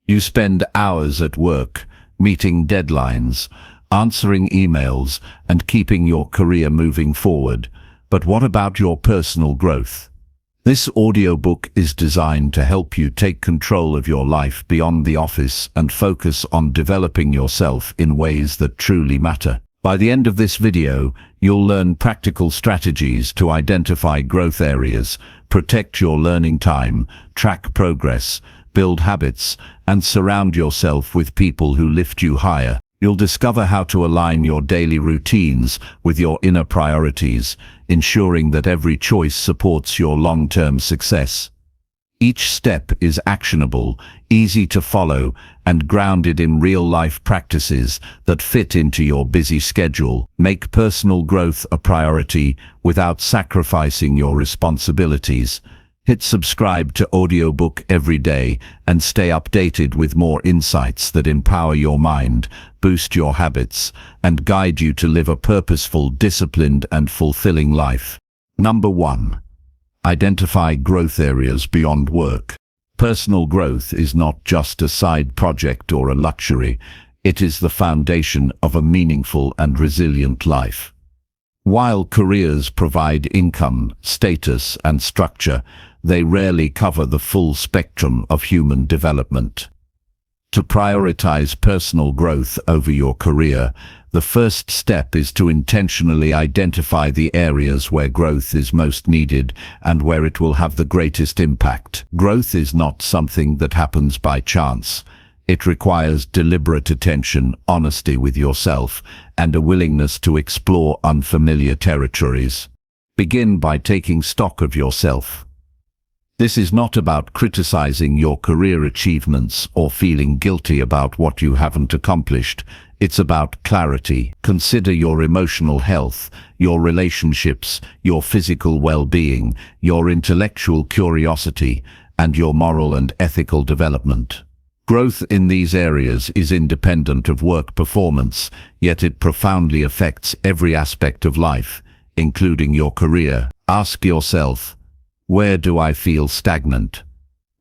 You spend hours at work, meeting deadlines, answering emails, and keeping your career moving forward. But what about your personal growth? This audiobook is designed to help you take control of your life beyond the office and focus on developing yourself in ways that truly matter. By the end of this video, you'll learn practical strategies to identify growth areas, protect your learning time, track progress, build habits, and surround yourself with people who lift you higher. You'll discover how to align your daily routines with your inner priorities, ensuring that every choice supports your long-term success. Each step is actionable, easy to follow, and grounded in real-life practices that fit into your busy schedule. Make personal growth a priority without sacrificing your responsibilities. Hit subscribe to Audiobook every day and stay updated with more insights that empower your mind, boost your habits, and guide you to live a purposeful, disciplined, and fulfilling life. Number 1. Identify growth areas beyond work. Personal growth is not just a side project or a luxury. It is the foundation of a meaningful and resilient life. While careers provide income, status, and structure, they rarely cover the full spectrum of human development. To prioritize personal growth over your career, the first step is to intentionally identify the areas where growth is most needed and where it will have the greatest impact. Growth is not something that happens by chance. It requires deliberate attention, honesty with yourself, and a willingness to explore unfamiliar territories. Begin by taking stock of yourself. This is not about criticizing your career achievements or feeling guilty about what you haven't accomplished. It's about clarity. Consider your emotional health, your relationships, your physical well-being, your intellectual curiosity, and your moral and ethical development. Growth in these areas is independent of work performance, yet it profoundly affects every aspect of life, including your career. Ask yourself, where do I feel stagnant?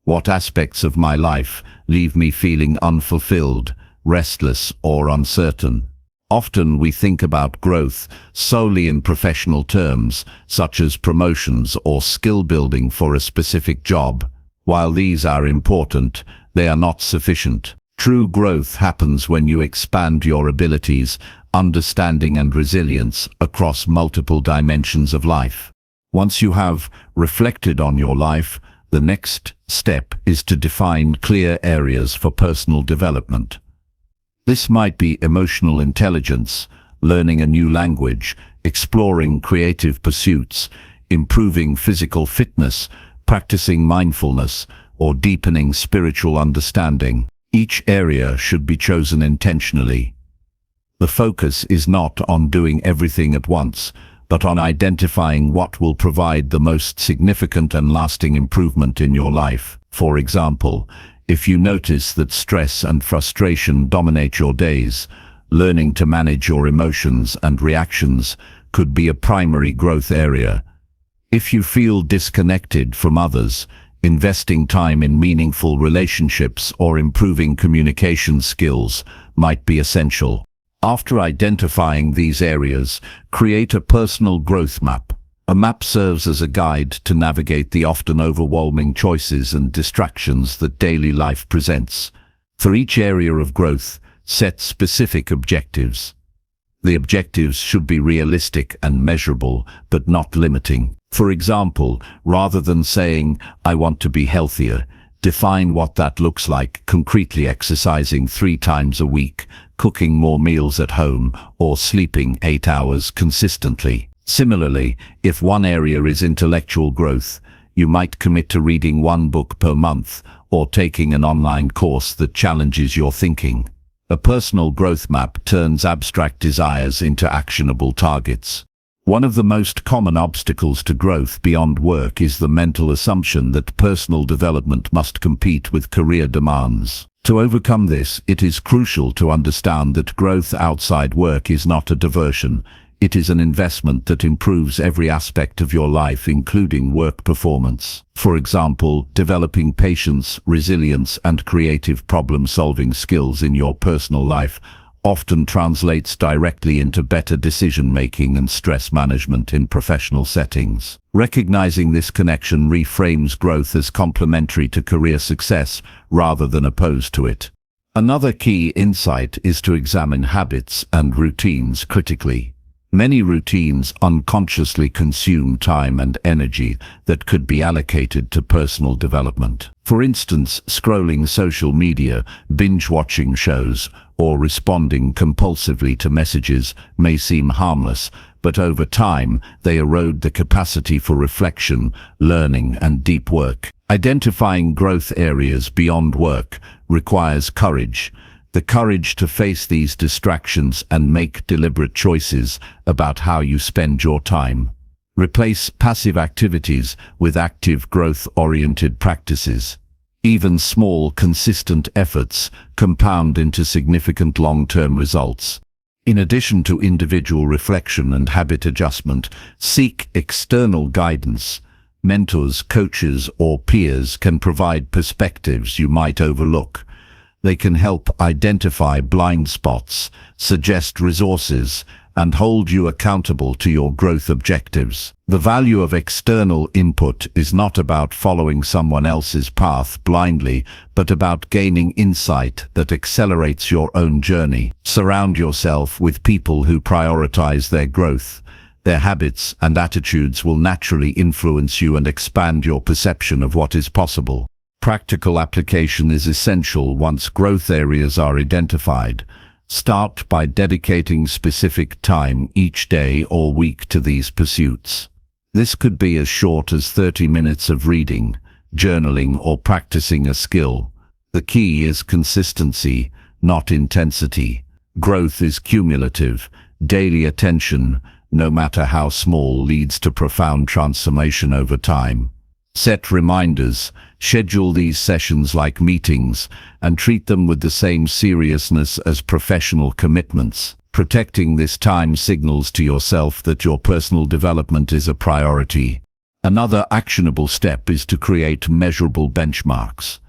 What aspects of my life leave me feeling unfulfilled, restless, or uncertain? Often we think about growth solely in professional terms, such as promotions or skill building for a specific job. While these are important, they are not sufficient. True growth happens when you expand your abilities, understanding, and resilience across multiple dimensions of life. Once you have reflected on your life, the next step is to define clear areas for personal development. This might be emotional intelligence, learning a new language, exploring creative pursuits, improving physical fitness, practicing mindfulness, or deepening spiritual understanding. Each area should be chosen intentionally. The focus is not on doing everything at once, but on identifying what will provide the most significant and lasting improvement in your life. For example, if you notice that stress and frustration dominate your days, learning to manage your emotions and reactions could be a primary growth area. If you feel disconnected from others, investing time in meaningful relationships or improving communication skills might be essential. After identifying these areas, create a personal growth map. A map serves as a guide to navigate the often overwhelming choices and distractions that daily life presents. For each area of growth, set specific objectives. The objectives should be realistic and measurable, but not limiting. For example, rather than saying, "I want to be healthier," define what that looks like: concretely exercising 3 times a week, cooking more meals at home, or sleeping 8 hours consistently. Similarly, if one area is intellectual growth, you might commit to reading 1 book per month, or taking an online course that challenges your thinking. A personal growth map turns abstract desires into actionable targets. One of the most common obstacles to growth beyond work is the mental assumption that personal development must compete with career demands. To overcome this, it is crucial to understand that growth outside work is not a diversion. It is an investment that improves every aspect of your life, including work performance. For example, developing patience, resilience, and creative problem-solving skills in your personal life often translates directly into better decision-making and stress management in professional settings. Recognizing this connection reframes growth as complementary to career success rather than opposed to it. Another key insight is to examine habits and routines critically. Many routines unconsciously consume time and energy that could be allocated to personal development. For instance, scrolling social media, binge-watching shows, or responding compulsively to messages may seem harmless, but over time they erode the capacity for reflection, learning, and deep work. Identifying growth areas beyond work requires courage. The courage to face these distractions and make deliberate choices about how you spend your time. Replace passive activities with active growth-oriented practices. Even small, consistent efforts compound into significant long-term results. In addition to individual reflection and habit adjustment, seek external guidance. Mentors, coaches, or peers can provide perspectives you might overlook. They can help identify blind spots, suggest resources, and hold you accountable to your growth objectives. The value of external input is not about following someone else's path blindly, but about gaining insight that accelerates your own journey. Surround yourself with people who prioritize their growth. Their habits and attitudes will naturally influence you and expand your perception of what is possible. Practical application is essential once growth areas are identified. Start by dedicating specific time each day or week to these pursuits. This could be as short as 30 minutes of reading, journaling, or practicing a skill. The key is consistency, not intensity. Growth is cumulative. Daily attention, no matter how small, leads to profound transformation over time. Set reminders, schedule these sessions like meetings, and treat them with the same seriousness as professional commitments. Protecting this time signals to yourself that your personal development is a priority. Another actionable step is to create measurable benchmarks.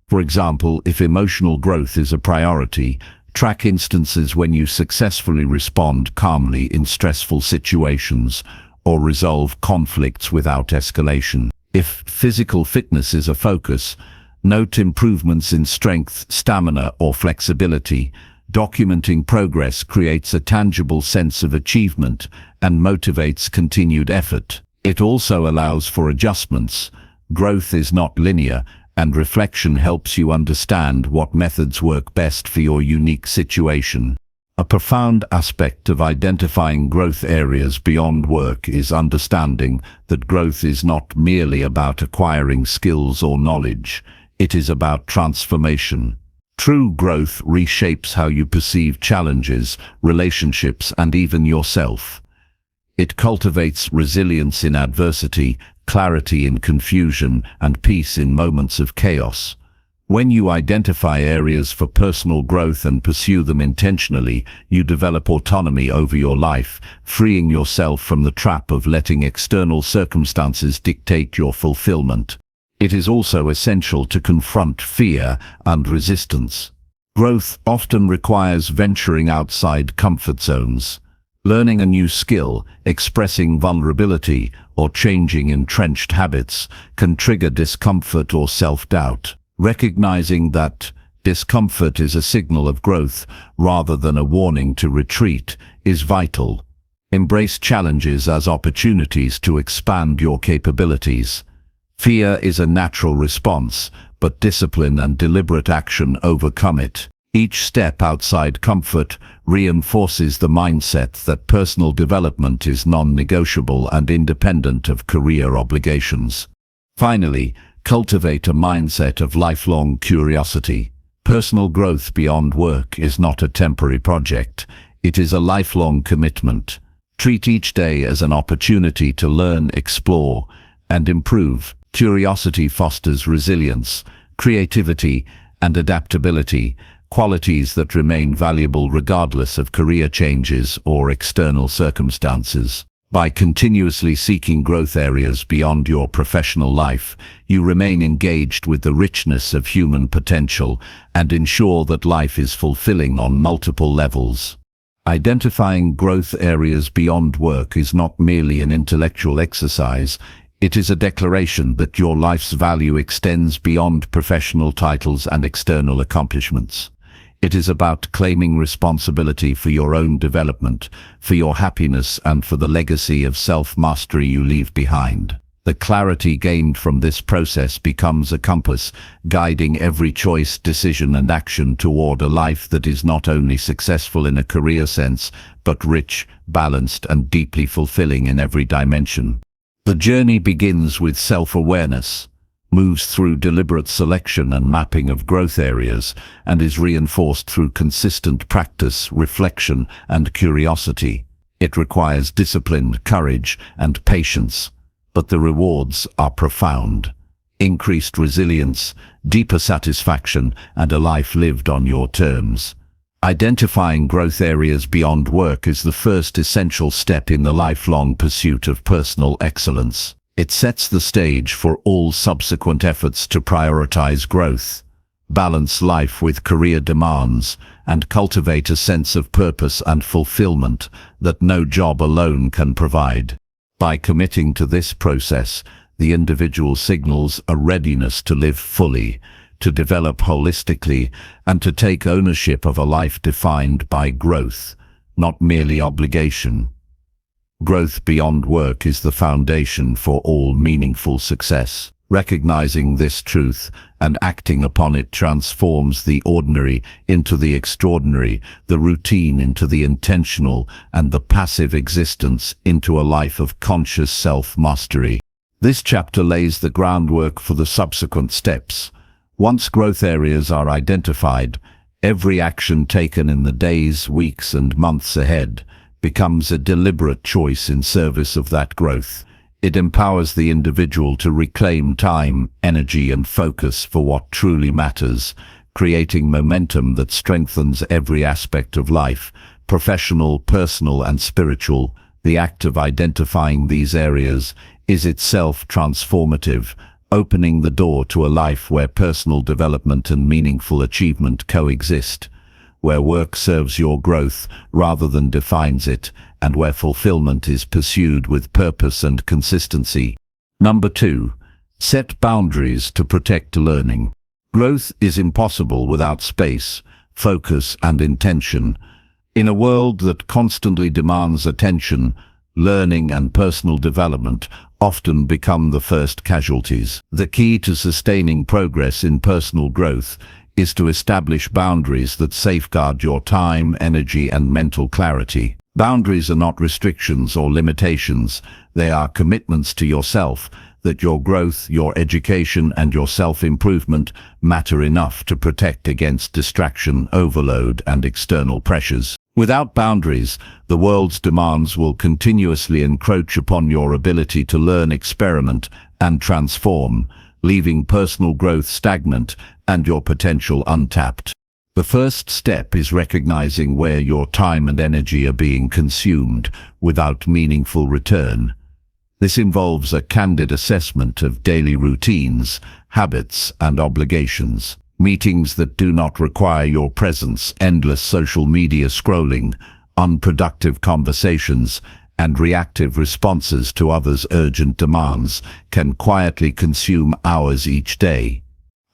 For example, if emotional growth is a priority, track instances when you successfully respond calmly in stressful situations or resolve conflicts without escalation. If physical fitness is a focus, note improvements in strength, stamina, or flexibility. Documenting progress creates a tangible sense of achievement and motivates continued effort. It also allows for adjustments. Growth is not linear, and reflection helps you understand what methods work best for your unique situation. A profound aspect of identifying growth areas beyond work is understanding that growth is not merely about acquiring skills or knowledge. It is about transformation. True growth reshapes how you perceive challenges, relationships, and even yourself. It cultivates resilience in adversity, clarity in confusion, and peace in moments of chaos. When you identify areas for personal growth and pursue them intentionally, you develop autonomy over your life, freeing yourself from the trap of letting external circumstances dictate your fulfillment. It is also essential to confront fear and resistance. Growth often requires venturing outside comfort zones. Learning a new skill, expressing vulnerability, or changing entrenched habits can trigger discomfort or self-doubt. Recognizing that discomfort is a signal of growth rather than a warning to retreat is vital. Embrace challenges as opportunities to expand your capabilities. Fear is a natural response, but discipline and deliberate action overcome it. Each step outside comfort reinforces the mindset that personal development is non-negotiable and independent of career obligations. Finally, cultivate a mindset of lifelong curiosity. Personal growth beyond work is not a temporary project. It is a lifelong commitment. Treat each day as an opportunity to learn, explore, and improve. Curiosity fosters resilience, creativity, and adaptability, qualities that remain valuable regardless of career changes or external circumstances. By continuously seeking growth areas beyond your professional life, you remain engaged with the richness of human potential and ensure that life is fulfilling on multiple levels. Identifying growth areas beyond work is not merely an intellectual exercise. It is a declaration that your life's value extends beyond professional titles and external accomplishments. It is about claiming responsibility for your own development, for your happiness, and for the legacy of self-mastery you leave behind. The clarity gained from this process becomes a compass, guiding every choice, decision, and action toward a life that is not only successful in a career sense, but rich, balanced, and deeply fulfilling in every dimension. The journey begins with self-awareness, moves through deliberate selection and mapping of growth areas, and is reinforced through consistent practice, reflection, and curiosity. It requires discipline, courage, and patience, but the rewards are profound. Increased resilience, deeper satisfaction, and a life lived on your terms. Identifying growth areas beyond work is the first essential step in the lifelong pursuit of personal excellence. It sets the stage for all subsequent efforts to prioritize growth, balance life with career demands, and cultivate a sense of purpose and fulfillment that no job alone can provide. By committing to this process, the individual signals a readiness to live fully, to develop holistically, and to take ownership of a life defined by growth, not merely obligation. Growth beyond work is the foundation for all meaningful success. Recognizing this truth and acting upon it transforms the ordinary into the extraordinary, the routine into the intentional, and the passive existence into a life of conscious self-mastery. This chapter lays the groundwork for the subsequent steps. Once growth areas are identified, every action taken in the days, weeks, and months ahead becomes a deliberate choice in service of that growth. It empowers the individual to reclaim time, energy, and focus for what truly matters, creating momentum that strengthens every aspect of life, professional, personal, and spiritual. The act of identifying these areas is itself transformative, opening the door to a life where personal development and meaningful achievement coexist, where work serves your growth rather than defines it, and where fulfillment is pursued with purpose and consistency. Number 2. Set boundaries to protect learning. Growth is impossible without space, focus, and intention. In a world that constantly demands attention, learning and personal development often become the first casualties. The key to sustaining progress in personal growth is to establish boundaries that safeguard your time, energy, and mental clarity. Boundaries are not restrictions or limitations. They are commitments to yourself that your growth, your education, and your self-improvement matter enough to protect against distraction, overload, and external pressures. Without boundaries, the world's demands will continuously encroach upon your ability to learn, experiment, and transform, leaving personal growth stagnant and your potential untapped. The first step is recognizing where your time and energy are being consumed without meaningful return. This involves a candid assessment of daily routines, habits, and obligations. Meetings that do not require your presence, endless social media scrolling, unproductive conversations, and reactive responses to others' urgent demands can quietly consume hours each day.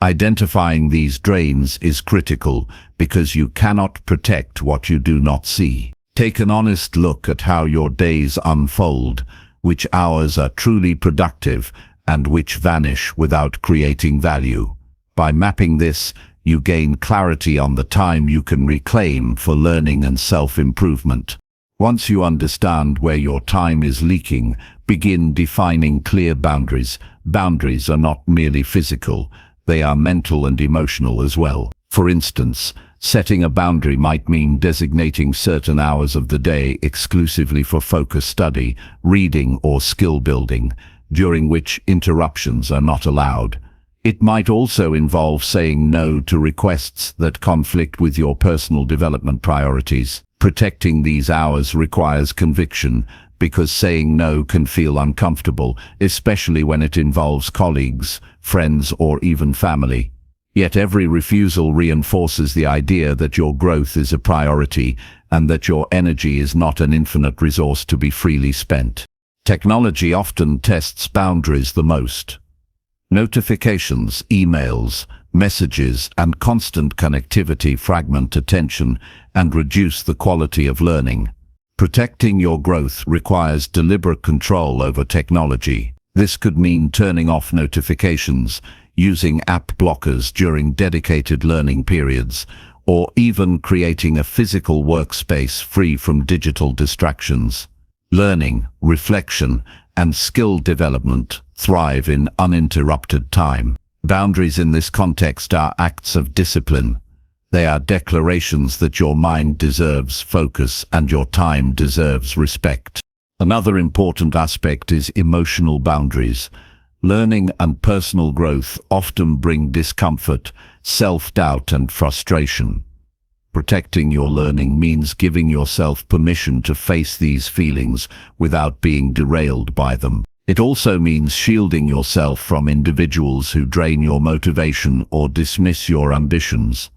Identifying these drains is critical because you cannot protect what you do not see. Take an honest look at how your days unfold, which hours are truly productive and which vanish without creating value. By mapping this, you gain clarity on the time you can reclaim for learning and self-improvement. Once you understand where your time is leaking, begin defining clear boundaries. Boundaries are not merely physical, they are mental and emotional as well. For instance, setting a boundary might mean designating certain hours of the day exclusively for focused study, reading, or skill building, during which interruptions are not allowed. It might also involve saying no to requests that conflict with your personal development priorities. Protecting these hours requires conviction, because saying no can feel uncomfortable, especially when it involves colleagues, friends, or even family. Yet every refusal reinforces the idea that your growth is a priority and that your energy is not an infinite resource to be freely spent. Technology often tests boundaries the most. Notifications, emails, messages, and constant connectivity fragment attention and reduce the quality of learning. Protecting your growth requires deliberate control over technology. This could mean turning off notifications, using app blockers during dedicated learning periods, or even creating a physical workspace free from digital distractions. Learning, reflection, and skill development thrive in uninterrupted time. Boundaries in this context are acts of discipline. They are declarations that your mind deserves focus and your time deserves respect. Another important aspect is emotional boundaries. Learning and personal growth often bring discomfort, self-doubt, and frustration. Protecting your learning means giving yourself permission to face these feelings without being derailed by them. It also means shielding yourself from individuals who drain your motivation or dismiss your ambitions.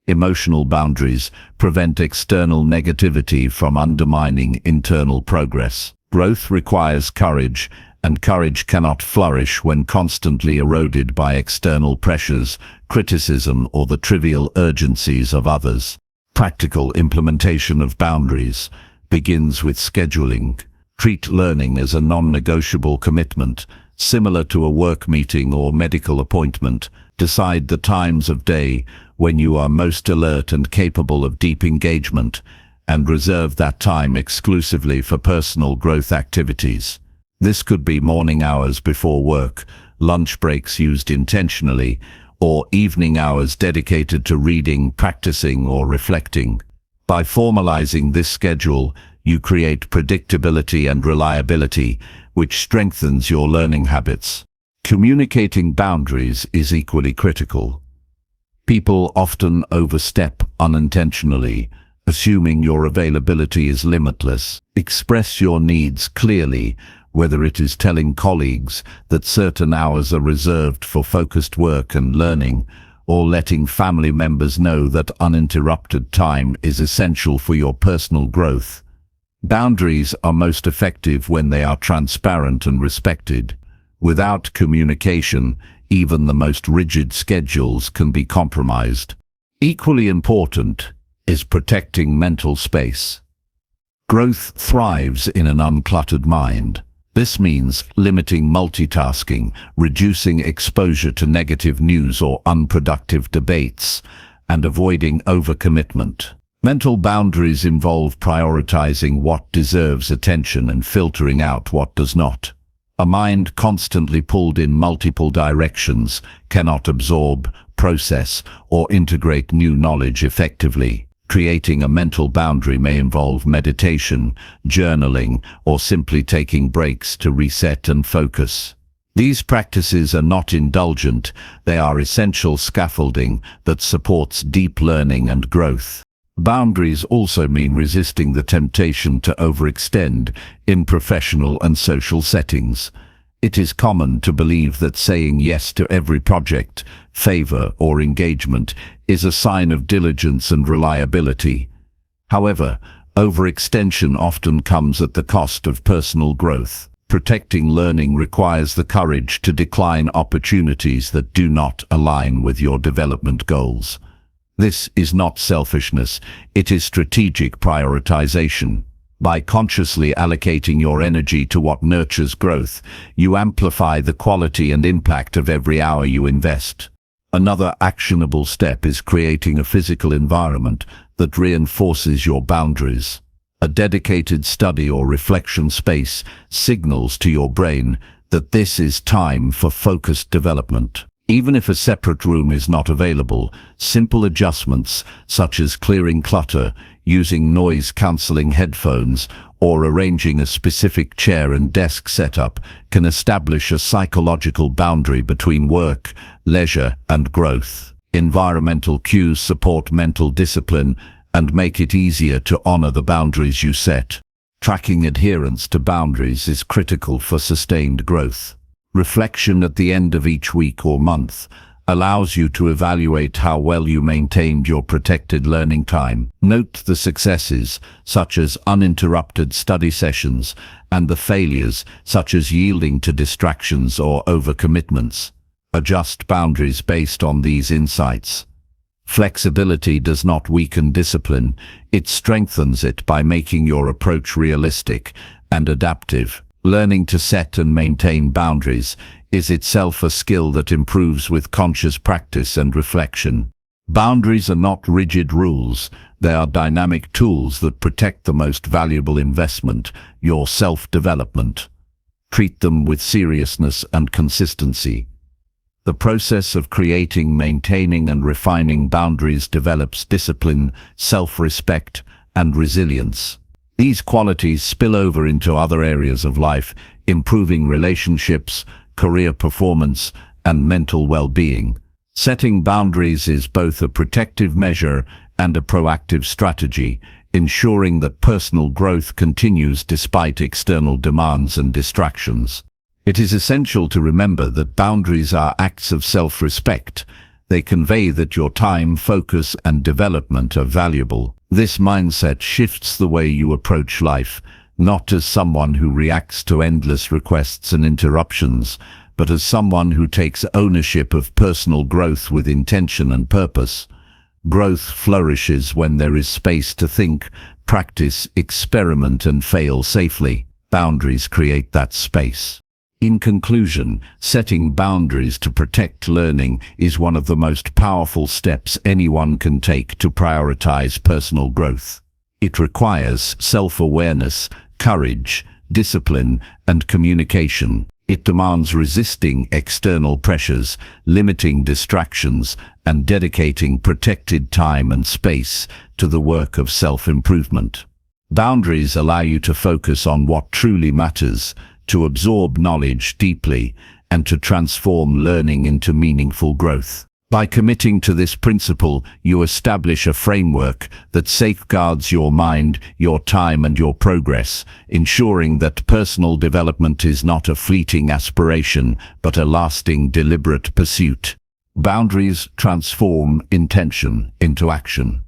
Emotional boundaries prevent external negativity from undermining internal progress. Growth requires courage, and courage cannot flourish when constantly eroded by external pressures, criticism, or the trivial urgencies of others. Practical implementation of boundaries begins with scheduling. Treat learning as a non-negotiable commitment, similar to a work meeting or medical appointment. Decide the times of day when you are most alert and capable of deep engagement, and reserve that time exclusively for personal growth activities. This could be morning hours before work, lunch breaks used intentionally, or evening hours dedicated to reading, practicing, or reflecting. By formalizing this schedule, you create predictability and reliability, which strengthens your learning habits. Communicating boundaries is equally critical. People often overstep unintentionally, assuming your availability is limitless. Express your needs clearly, whether it is telling colleagues that certain hours are reserved for focused work and learning, or letting family members know that uninterrupted time is essential for your personal growth. Boundaries are most effective when they are transparent and respected. Without communication, even the most rigid schedules can be compromised. Equally important is protecting mental space. Growth thrives in an uncluttered mind. This means limiting multitasking, reducing exposure to negative news or unproductive debates, and avoiding overcommitment. Mental boundaries involve prioritizing what deserves attention and filtering out what does not. A mind constantly pulled in multiple directions cannot absorb, process, or integrate new knowledge effectively. Creating a mental boundary may involve meditation, journaling, or simply taking breaks to reset and focus. These practices are not indulgent, they are essential scaffolding that supports deep learning and growth. Boundaries also mean resisting the temptation to overextend in professional and social settings. It is common to believe that saying yes to every project, favor, or engagement is a sign of diligence and reliability. However, overextension often comes at the cost of personal growth. Protecting learning requires the courage to decline opportunities that do not align with your development goals. This is not selfishness, it is strategic prioritization. By consciously allocating your energy to what nurtures growth, you amplify the quality and impact of every hour you invest. Another actionable step is creating a physical environment that reinforces your boundaries. A dedicated study or reflection space signals to your brain that this is time for focused development. Even if a separate room is not available, simple adjustments such as clearing clutter, using noise-cancelling headphones, or arranging a specific chair and desk setup can establish a psychological boundary between work, leisure, and growth. Environmental cues support mental discipline and make it easier to honor the boundaries you set. Tracking adherence to boundaries is critical for sustained growth. Reflection at the end of each week or month allows you to evaluate how well you maintained your protected learning time. Note the successes, such as uninterrupted study sessions, and the failures, such as yielding to distractions or overcommitments. Adjust boundaries based on these insights. Flexibility does not weaken discipline, it strengthens it by making your approach realistic and adaptive. Learning to set and maintain boundaries is itself a skill that improves with conscious practice and reflection. Boundaries are not rigid rules, they are dynamic tools that protect the most valuable investment, your self-development. Treat them with seriousness and consistency. The process of creating, maintaining, and refining boundaries develops discipline, self-respect, and resilience. These qualities spill over into other areas of life, improving relationships, career performance, and mental well-being. Setting boundaries is both a protective measure and a proactive strategy, ensuring that personal growth continues despite external demands and distractions. It is essential to remember that boundaries are acts of self-respect. They convey that your time, focus, and development are valuable. This mindset shifts the way you approach life, not as someone who reacts to endless requests and interruptions, but as someone who takes ownership of personal growth with intention and purpose. Growth flourishes when there is space to think, practice, experiment, and fail safely. Boundaries create that space. In conclusion, setting boundaries to protect learning is one of the most powerful steps anyone can take to prioritize personal growth. It requires self-awareness, courage, discipline, and communication. It demands resisting external pressures, limiting distractions, and dedicating protected time and space to the work of self-improvement. Boundaries allow you to focus on what truly matters, to absorb knowledge deeply, and to transform learning into meaningful growth. By committing to this principle, you establish a framework that safeguards your mind, your time, and your progress, ensuring that personal development is not a fleeting aspiration, but a lasting, deliberate pursuit. Boundaries transform intention into action.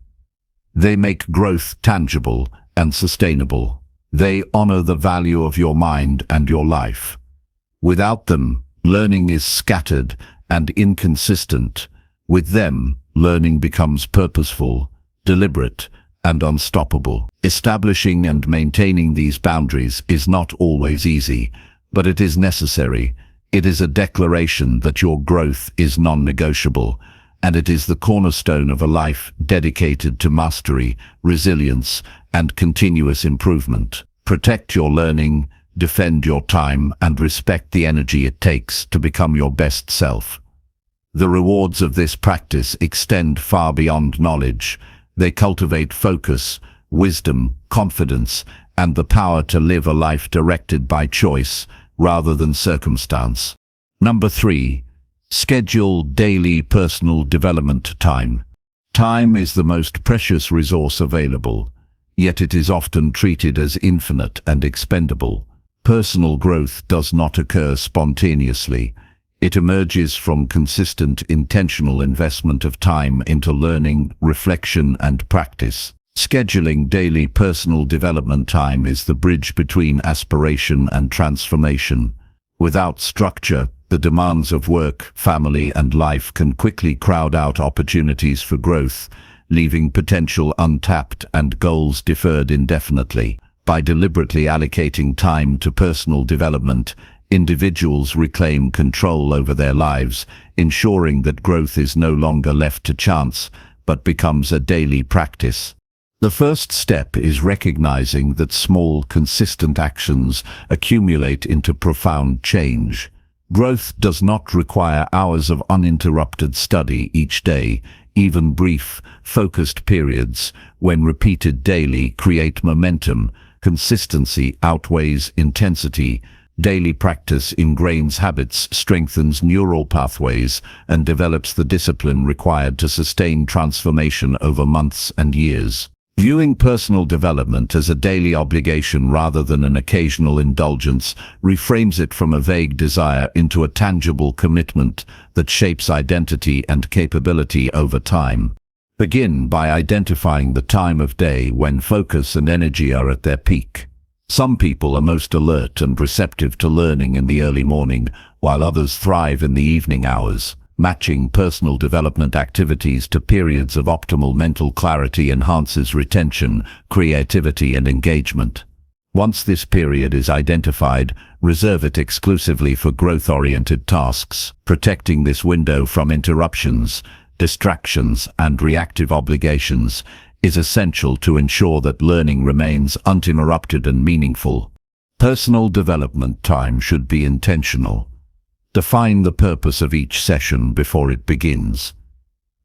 They make growth tangible and sustainable. They honor the value of your mind and your life. Without them, learning is scattered and inconsistent. With them, learning becomes purposeful, deliberate, and unstoppable. Establishing and maintaining these boundaries is not always easy, but it is necessary. It is a declaration that your growth is non-negotiable, and it is the cornerstone of a life dedicated to mastery, resilience, and continuous improvement. Protect your learning, defend your time, and respect the energy it takes to become your best self. The rewards of this practice extend far beyond knowledge. They cultivate focus, wisdom, confidence, and the power to live a life directed by choice rather than circumstance. Number 3. Schedule daily personal development time. Time is the most precious resource available, yet it is often treated as infinite and expendable. Personal growth does not occur spontaneously. It emerges from consistent, intentional investment of time into learning, reflection, and practice. Scheduling daily personal development time is the bridge between aspiration and transformation. Without structure, the demands of work, family, and life can quickly crowd out opportunities for growth, leaving potential untapped and goals deferred indefinitely. By deliberately allocating time to personal development, individuals reclaim control over their lives, ensuring that growth is no longer left to chance, but becomes a daily practice. The first step is recognizing that small, consistent actions accumulate into profound change. Growth does not require hours of uninterrupted study each day. Even brief, focused periods, when repeated daily, create momentum. Consistency outweighs intensity. Daily practice ingrains habits, strengthens neural pathways, and develops the discipline required to sustain transformation over months and years. Viewing personal development as a daily obligation rather than an occasional indulgence reframes it from a vague desire into a tangible commitment that shapes identity and capability over time. Begin by identifying the time of day when focus and energy are at their peak. Some people are most alert and receptive to learning in the early morning, while others thrive in the evening hours. Matching personal development activities to periods of optimal mental clarity enhances retention, creativity, and engagement. Once this period is identified, reserve it exclusively for growth-oriented tasks. Protecting this window from interruptions, distractions, and reactive obligations is essential to ensure that learning remains uninterrupted and meaningful. Personal development time should be intentional. Define the purpose of each session before it begins.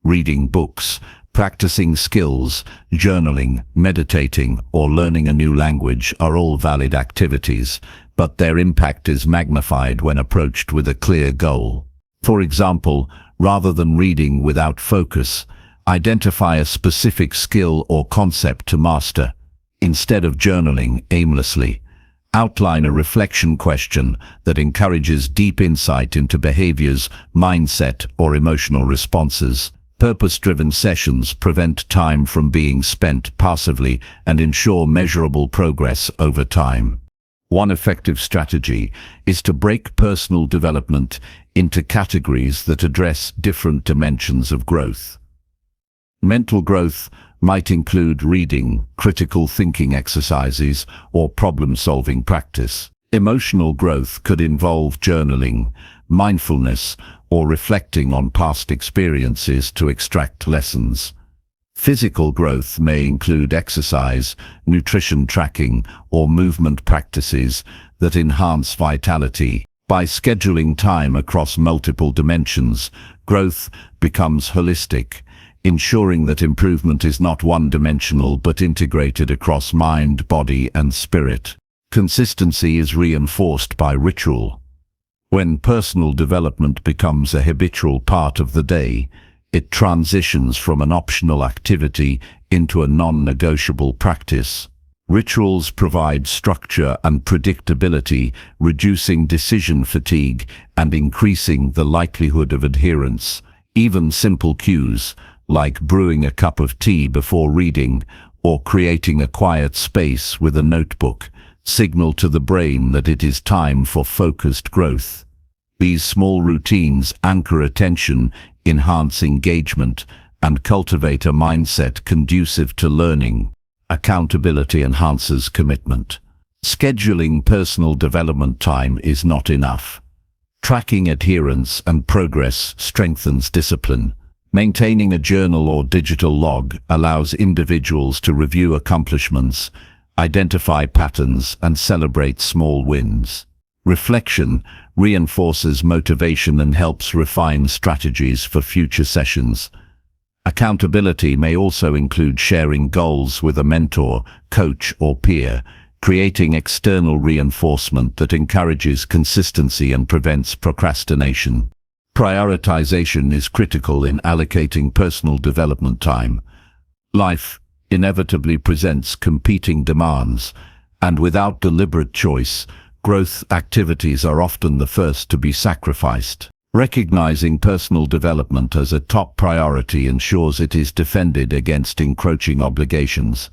Reading books, practicing skills, journaling, meditating, or learning a new language are all valid activities, but their impact is magnified when approached with a clear goal. For example, rather than reading without focus, identify a specific skill or concept to master. Instead of journaling aimlessly, outline a reflection question that encourages deep insight into behaviors, mindset, or emotional responses. Purpose-driven sessions prevent time from being spent passively and ensure measurable progress over time. One effective strategy is to break personal development into categories that address different dimensions of growth. Mental growth might include reading, critical thinking exercises, or problem-solving practice. Emotional growth could involve journaling, mindfulness, or reflecting on past experiences to extract lessons. Physical growth may include exercise, nutrition tracking, or movement practices that enhance vitality. By scheduling time across multiple dimensions, growth becomes holistic, ensuring that improvement is not one-dimensional but integrated across mind, body, and spirit. Consistency is reinforced by ritual. When personal development becomes a habitual part of the day, it transitions from an optional activity into a non-negotiable practice. Rituals provide structure and predictability, reducing decision fatigue and increasing the likelihood of adherence. Even simple cues, like brewing a cup of tea before reading or creating a quiet space with a notebook, signal to the brain that it is time for focused growth. These small routines anchor attention, enhance engagement, and cultivate a mindset conducive to learning. Accountability enhances commitment. Scheduling personal development time is not enough. Tracking adherence and progress strengthens discipline. Maintaining a journal or digital log allows individuals to review accomplishments, identify patterns, and celebrate small wins. Reflection reinforces motivation and helps refine strategies for future sessions. Accountability may also include sharing goals with a mentor, coach, or peer, creating external reinforcement that encourages consistency and prevents procrastination. Prioritization is critical in allocating personal development time. Life inevitably presents competing demands, and without deliberate choice, growth activities are often the first to be sacrificed. Recognizing personal development as a top priority ensures it is defended against encroaching obligations.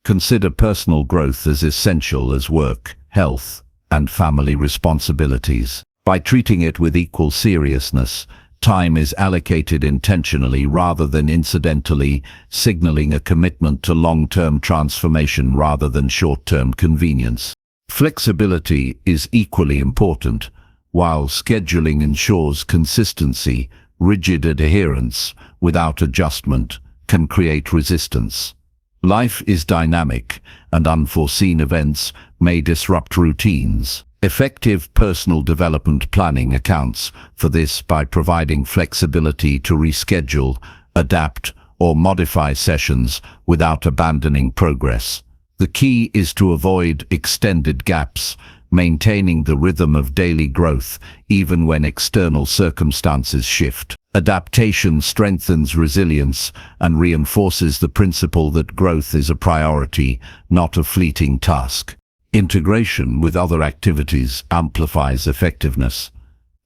Consider personal growth as essential as work, health, and family responsibilities. By treating it with equal seriousness, time is allocated intentionally rather than incidentally, signaling a commitment to long-term transformation rather than short-term convenience. Flexibility is equally important. While scheduling ensures consistency, rigid adherence without adjustment can create resistance. Life is dynamic, and unforeseen events may disrupt routines. Effective personal development planning accounts for this by providing flexibility to reschedule, adapt, or modify sessions without abandoning progress. The key is to avoid extended gaps, maintaining the rhythm of daily growth even when external circumstances shift. Adaptation strengthens resilience and reinforces the principle that growth is a priority, not a fleeting task. Integration with other activities amplifies effectiveness.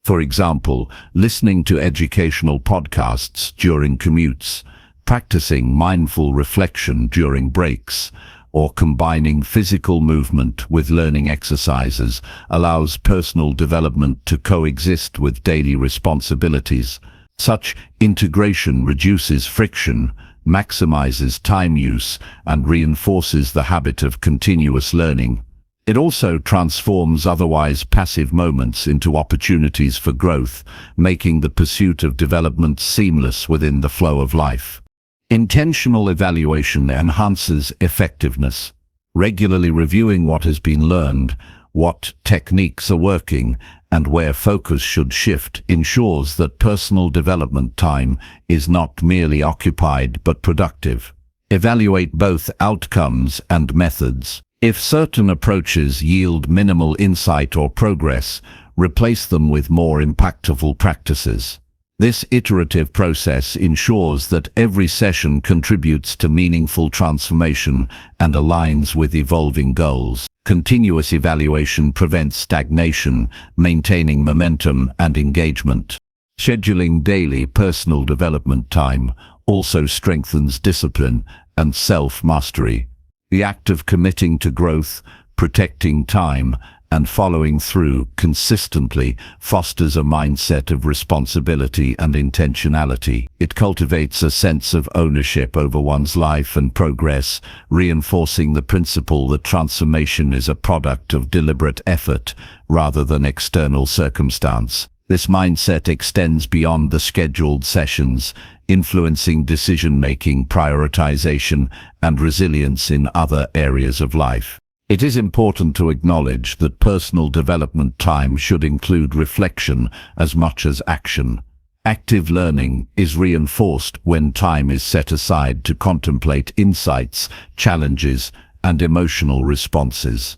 For example, listening to educational podcasts during commutes, practicing mindful reflection during breaks, or combining physical movement with learning exercises allows personal development to coexist with daily responsibilities. Such integration reduces friction, maximizes time use, and reinforces the habit of continuous learning. It also transforms otherwise passive moments into opportunities for growth, making the pursuit of development seamless within the flow of life. Intentional evaluation enhances effectiveness. Regularly reviewing what has been learned, what techniques are working, and where focus should shift ensures that personal development time is not merely occupied but productive. Evaluate both outcomes and methods. If certain approaches yield minimal insight or progress, replace them with more impactful practices. This iterative process ensures that every session contributes to meaningful transformation and aligns with evolving goals. Continuous evaluation prevents stagnation, maintaining momentum and engagement. Scheduling daily personal development time also strengthens discipline and self-mastery. The act of committing to growth, protecting time, and following through consistently fosters a mindset of responsibility and intentionality. It cultivates a sense of ownership over one's life and progress, reinforcing the principle that transformation is a product of deliberate effort rather than external circumstance. This mindset extends beyond the scheduled sessions, influencing decision-making, prioritization, and resilience in other areas of life. It is important to acknowledge that personal development time should include reflection as much as action. Active learning is reinforced when time is set aside to contemplate insights, challenges, and emotional responses.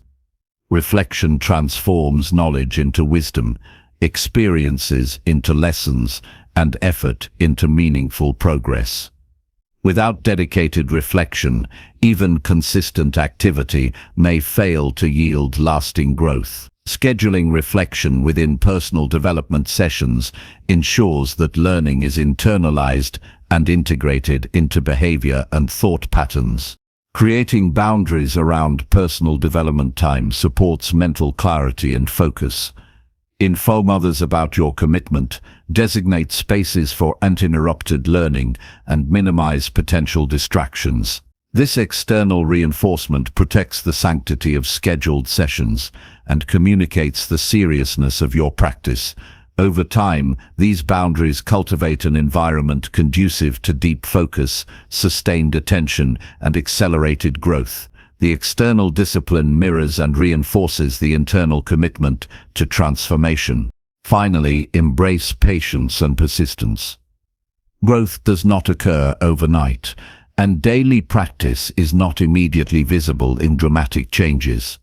Reflection transforms knowledge into wisdom, experiences into lessons, and effort into meaningful progress. Without dedicated reflection, even consistent activity may fail to yield lasting growth. Scheduling reflection within personal development sessions ensures that learning is internalized and integrated into behavior and thought patterns. Creating boundaries around personal development time supports mental clarity and focus. Inform others about your commitment, designate spaces for uninterrupted learning, and minimize potential distractions. This external reinforcement protects the sanctity of scheduled sessions and communicates the seriousness of your practice. Over time, these boundaries cultivate an environment conducive to deep focus, sustained attention, and accelerated growth. The external discipline mirrors and reinforces the internal commitment to transformation. Finally, embrace patience and persistence. Growth does not occur overnight, and daily practice is not immediately visible in dramatic changes.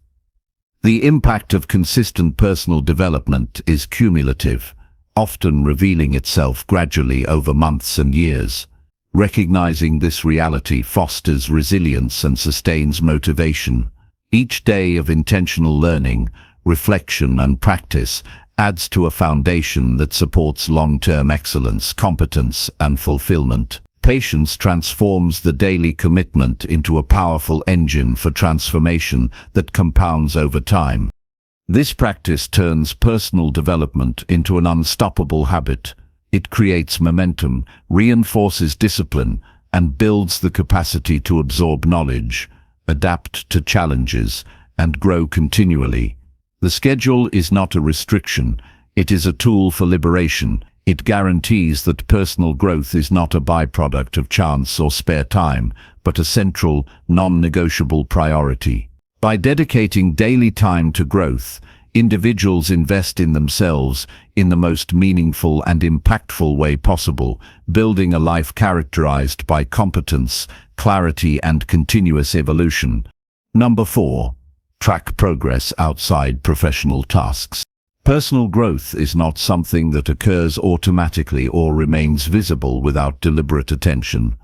The impact of consistent personal development is cumulative, often revealing itself gradually over months and years. Recognizing this reality fosters resilience and sustains motivation. Each day of intentional learning, reflection, and practice adds to a foundation that supports long-term excellence, competence, and fulfillment. Patience transforms the daily commitment into a powerful engine for transformation that compounds over time. This practice turns personal development into an unstoppable habit. It creates momentum, reinforces discipline, and builds the capacity to absorb knowledge, adapt to challenges, and grow continually. The schedule is not a restriction, it is a tool for liberation. It guarantees that personal growth is not a byproduct of chance or spare time, but a central, non-negotiable priority. By dedicating daily time to growth, Individuals invest in themselves in the most meaningful and impactful way possible, building a life characterized by competence, clarity, and continuous evolution. Number 4. Track progress outside professional tasks. Personal growth is not something that occurs automatically or remains visible without deliberate attention.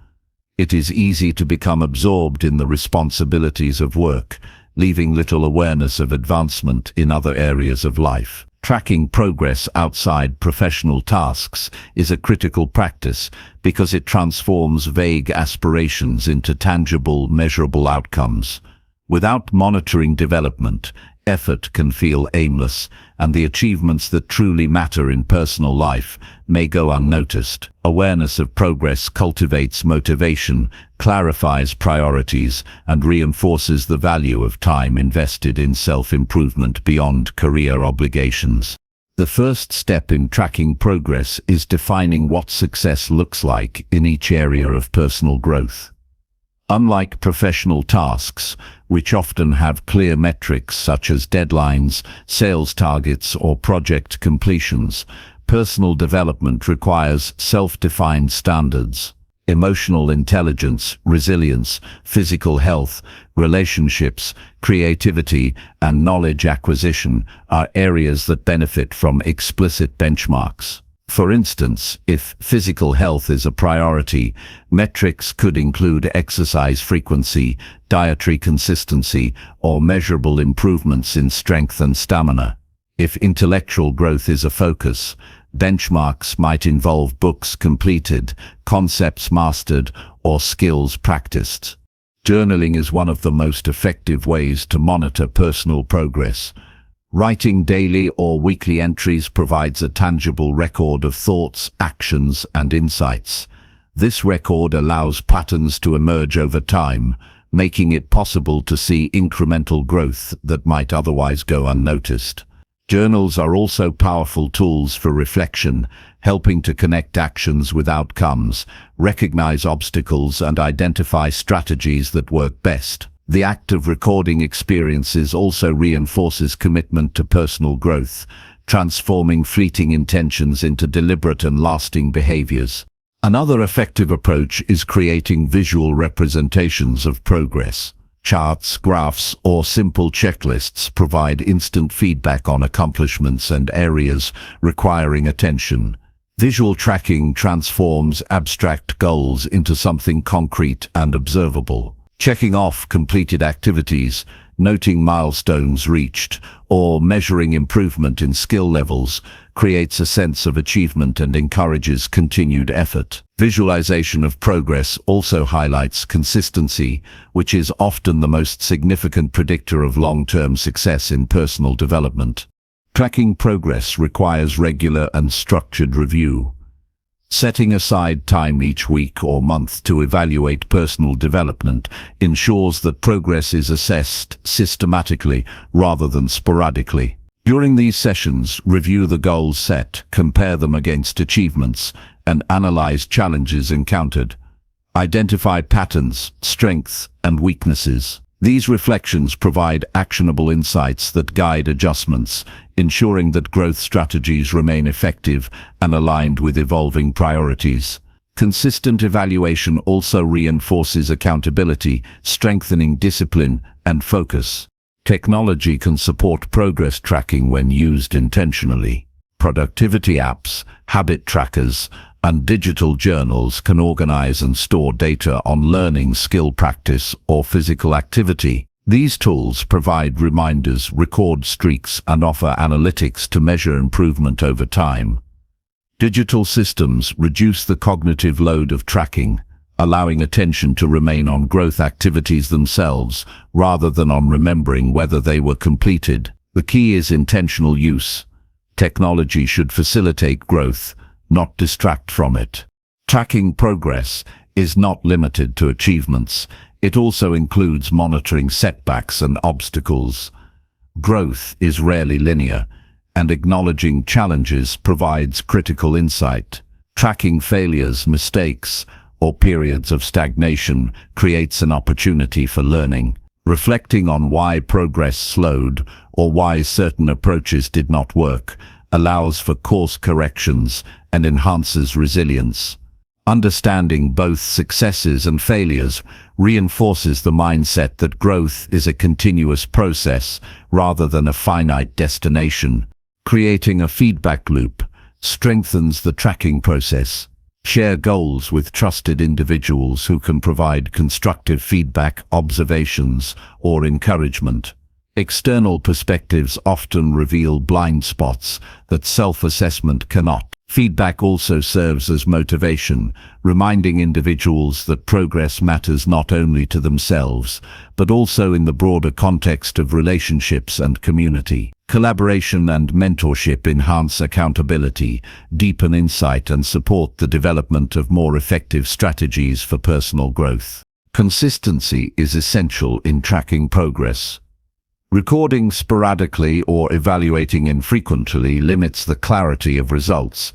It is easy to become absorbed in the responsibilities of work, leaving little awareness of advancement in other areas of life. Tracking progress outside professional tasks is a critical practice because it transforms vague aspirations into tangible, measurable outcomes. Without monitoring development, effort can feel aimless, and the achievements that truly matter in personal life may go unnoticed. Awareness of progress cultivates motivation, clarifies priorities, and reinforces the value of time invested in self-improvement beyond career obligations. The first step in tracking progress is defining what success looks like in each area of personal growth. Unlike professional tasks, which often have clear metrics such as deadlines, sales targets, or project completions, personal development requires self-defined standards. Emotional intelligence, resilience, physical health, relationships, creativity, and knowledge acquisition are areas that benefit from explicit benchmarks. For instance, if physical health is a priority, metrics could include exercise frequency, dietary consistency, or measurable improvements in strength and stamina. If intellectual growth is a focus, benchmarks might involve books completed, concepts mastered, or skills practiced. Journaling is one of the most effective ways to monitor personal progress. Writing daily or weekly entries provides a tangible record of thoughts, actions, and insights. This record allows patterns to emerge over time, making it possible to see incremental growth that might otherwise go unnoticed. Journals are also powerful tools for reflection, helping to connect actions with outcomes, recognize obstacles, and identify strategies that work best. The act of recording experiences also reinforces commitment to personal growth, transforming fleeting intentions into deliberate and lasting behaviors. Another effective approach is creating visual representations of progress. Charts, graphs, or simple checklists provide instant feedback on accomplishments and areas requiring attention. Visual tracking transforms abstract goals into something concrete and observable. Checking off completed activities, noting milestones reached, or measuring improvement in skill levels creates a sense of achievement and encourages continued effort. Visualization of progress also highlights consistency, which is often the most significant predictor of long-term success in personal development. Tracking progress requires regular and structured review. Setting aside time each week or month to evaluate personal development ensures that progress is assessed systematically rather than sporadically. During these sessions, review the goals set, compare them against achievements, and analyze challenges encountered. Identify patterns, strengths, and weaknesses. These reflections provide actionable insights that guide adjustments, ensuring that growth strategies remain effective and aligned with evolving priorities. Consistent evaluation also reinforces accountability, strengthening discipline and focus. Technology can support progress tracking when used intentionally. Productivity apps, habit trackers, and digital journals can organize and store data on learning, skill practice, or physical activity. These tools provide reminders, record streaks, and offer analytics to measure improvement over time. Digital systems reduce the cognitive load of tracking, allowing attention to remain on growth activities themselves rather than on remembering whether they were completed. The key is intentional use. Technology should facilitate growth, not distract from it. Tracking progress is not limited to achievements. It also includes monitoring setbacks and obstacles. Growth is rarely linear, and acknowledging challenges provides critical insight. Tracking failures, mistakes, or periods of stagnation creates an opportunity for learning. Reflecting on why progress slowed or why certain approaches did not work allows for course corrections and enhances resilience. Understanding both successes and failures reinforces the mindset that growth is a continuous process rather than a finite destination. Creating a feedback loop strengthens the tracking process. Share goals with trusted individuals who can provide constructive feedback, observations, or encouragement. External perspectives often reveal blind spots that self-assessment cannot. Feedback also serves as motivation, reminding individuals that progress matters not only to themselves, but also in the broader context of relationships and community. Collaboration and mentorship enhance accountability, deepen insight, and support the development of more effective strategies for personal growth. Consistency is essential in tracking progress. Recording sporadically or evaluating infrequently limits the clarity of results.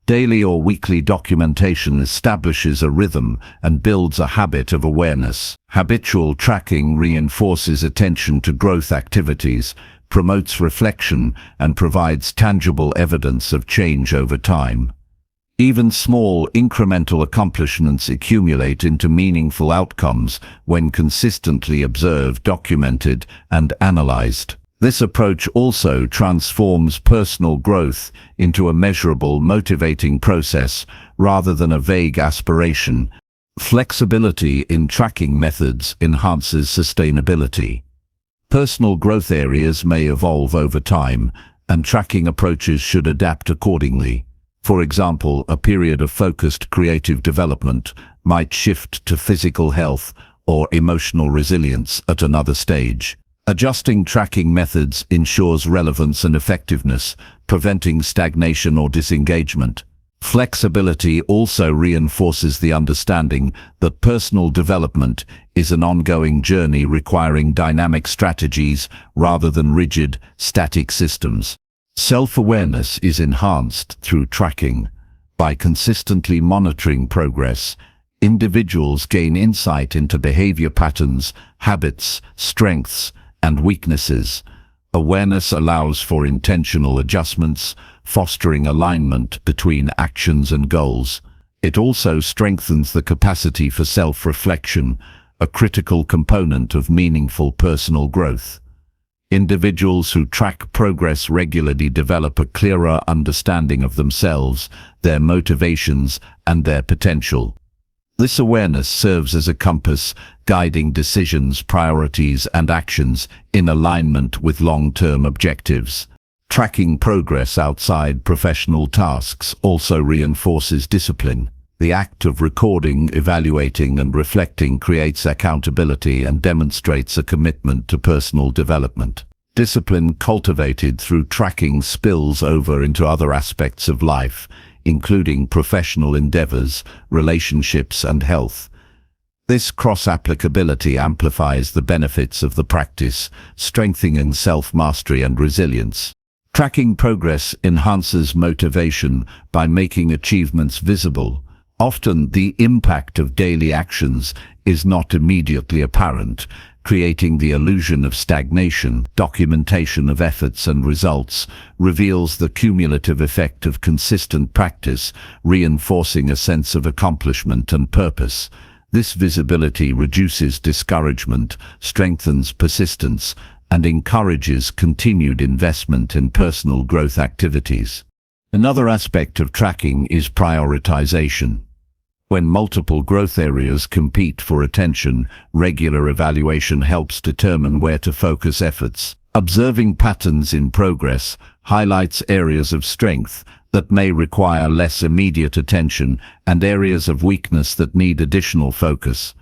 Daily or weekly documentation establishes a rhythm and builds a habit of awareness. Habitual tracking reinforces attention to growth activities, promotes reflection, and provides tangible evidence of change over time. Even small, incremental accomplishments accumulate into meaningful outcomes when consistently observed, documented, and analyzed. This approach also transforms personal growth into a measurable, motivating process rather than a vague aspiration. Flexibility in tracking methods enhances sustainability. Personal growth areas may evolve over time, and tracking approaches should adapt accordingly. For example, a period of focused creative development might shift to physical health or emotional resilience at another stage. Adjusting tracking methods ensures relevance and effectiveness, preventing stagnation or disengagement. Flexibility also reinforces the understanding that personal development is an ongoing journey requiring dynamic strategies rather than rigid, static systems. Self-awareness is enhanced through tracking. By consistently monitoring progress, individuals gain insight into behavior patterns, habits, strengths, and weaknesses. Awareness allows for intentional adjustments, fostering alignment between actions and goals. It also strengthens the capacity for self-reflection, a critical component of meaningful personal growth. Individuals who track progress regularly develop a clearer understanding of themselves, their motivations, and their potential. This awareness serves as a compass, guiding decisions, priorities, and actions in alignment with long-term objectives. Tracking progress outside professional tasks also reinforces discipline. The act of recording, evaluating, and reflecting creates accountability and demonstrates a commitment to personal development. Discipline cultivated through tracking spills over into other aspects of life, including professional endeavors, relationships, and health. This cross-applicability amplifies the benefits of the practice, strengthening self-mastery and resilience. Tracking progress enhances motivation by making achievements visible. Often, the impact of daily actions is not immediately apparent, creating the illusion of stagnation. Documentation of efforts and results reveals the cumulative effect of consistent practice, reinforcing a sense of accomplishment and purpose. This visibility reduces discouragement, strengthens persistence, and encourages continued investment in personal growth activities. Another aspect of tracking is prioritization. When multiple growth areas compete for attention, regular evaluation helps determine where to focus efforts. Observing patterns in progress highlights areas of strength that may require less immediate attention and areas of weakness that need additional focus.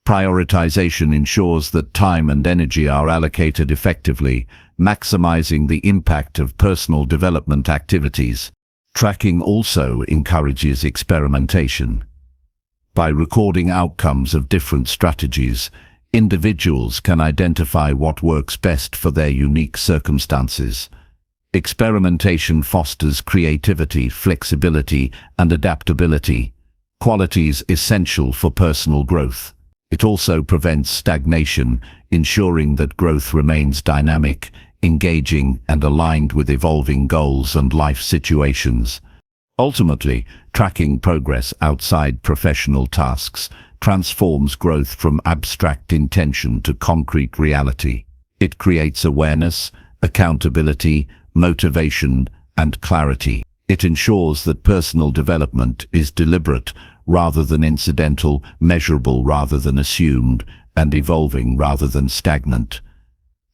Prioritization ensures that time and energy are allocated effectively, maximizing the impact of personal development activities. Tracking also encourages experimentation. By recording outcomes of different strategies, individuals can identify what works best for their unique circumstances. Experimentation fosters creativity, flexibility, and adaptability, qualities essential for personal growth. It also prevents stagnation, ensuring that growth remains dynamic, engaging, and aligned with evolving goals and life situations. Ultimately, tracking progress outside professional tasks transforms growth from abstract intention to concrete reality. It creates awareness, accountability, motivation, and clarity. It ensures that personal development is deliberate rather than incidental, measurable rather than assumed, and evolving rather than stagnant.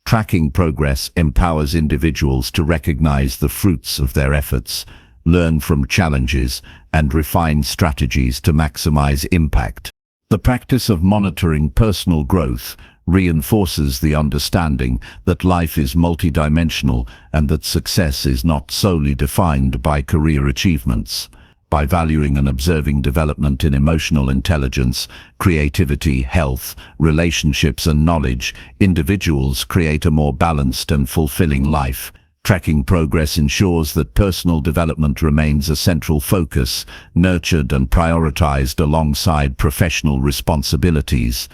Tracking progress empowers individuals to recognize the fruits of their efforts, learn from challenges, and refine strategies to maximize impact. The practice of monitoring personal growth reinforces the understanding that life is multidimensional and that success is not solely defined by career achievements. By valuing and observing development in emotional intelligence, creativity, health, relationships, and knowledge, individuals create a more balanced and fulfilling life. Tracking progress ensures that personal development remains a central focus, nurtured and prioritized alongside professional responsibilities.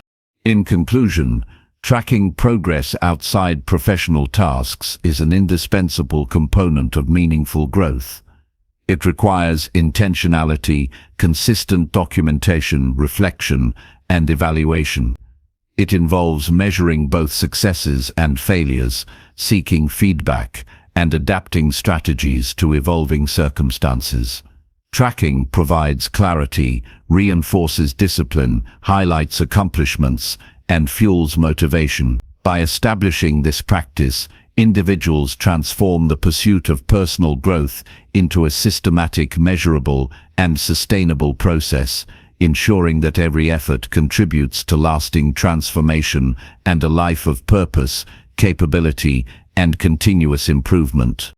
In conclusion, tracking progress outside professional tasks is an indispensable component of meaningful growth. It requires intentionality, consistent documentation, reflection, and evaluation. It involves measuring both successes and failures, seeking feedback, and adapting strategies to evolving circumstances. Tracking provides clarity, reinforces discipline, highlights accomplishments, and fuels motivation. By establishing this practice, individuals transform the pursuit of personal growth into a systematic, measurable, and sustainable process, ensuring that every effort contributes to lasting transformation and a life of purpose, capability, and continuous improvement.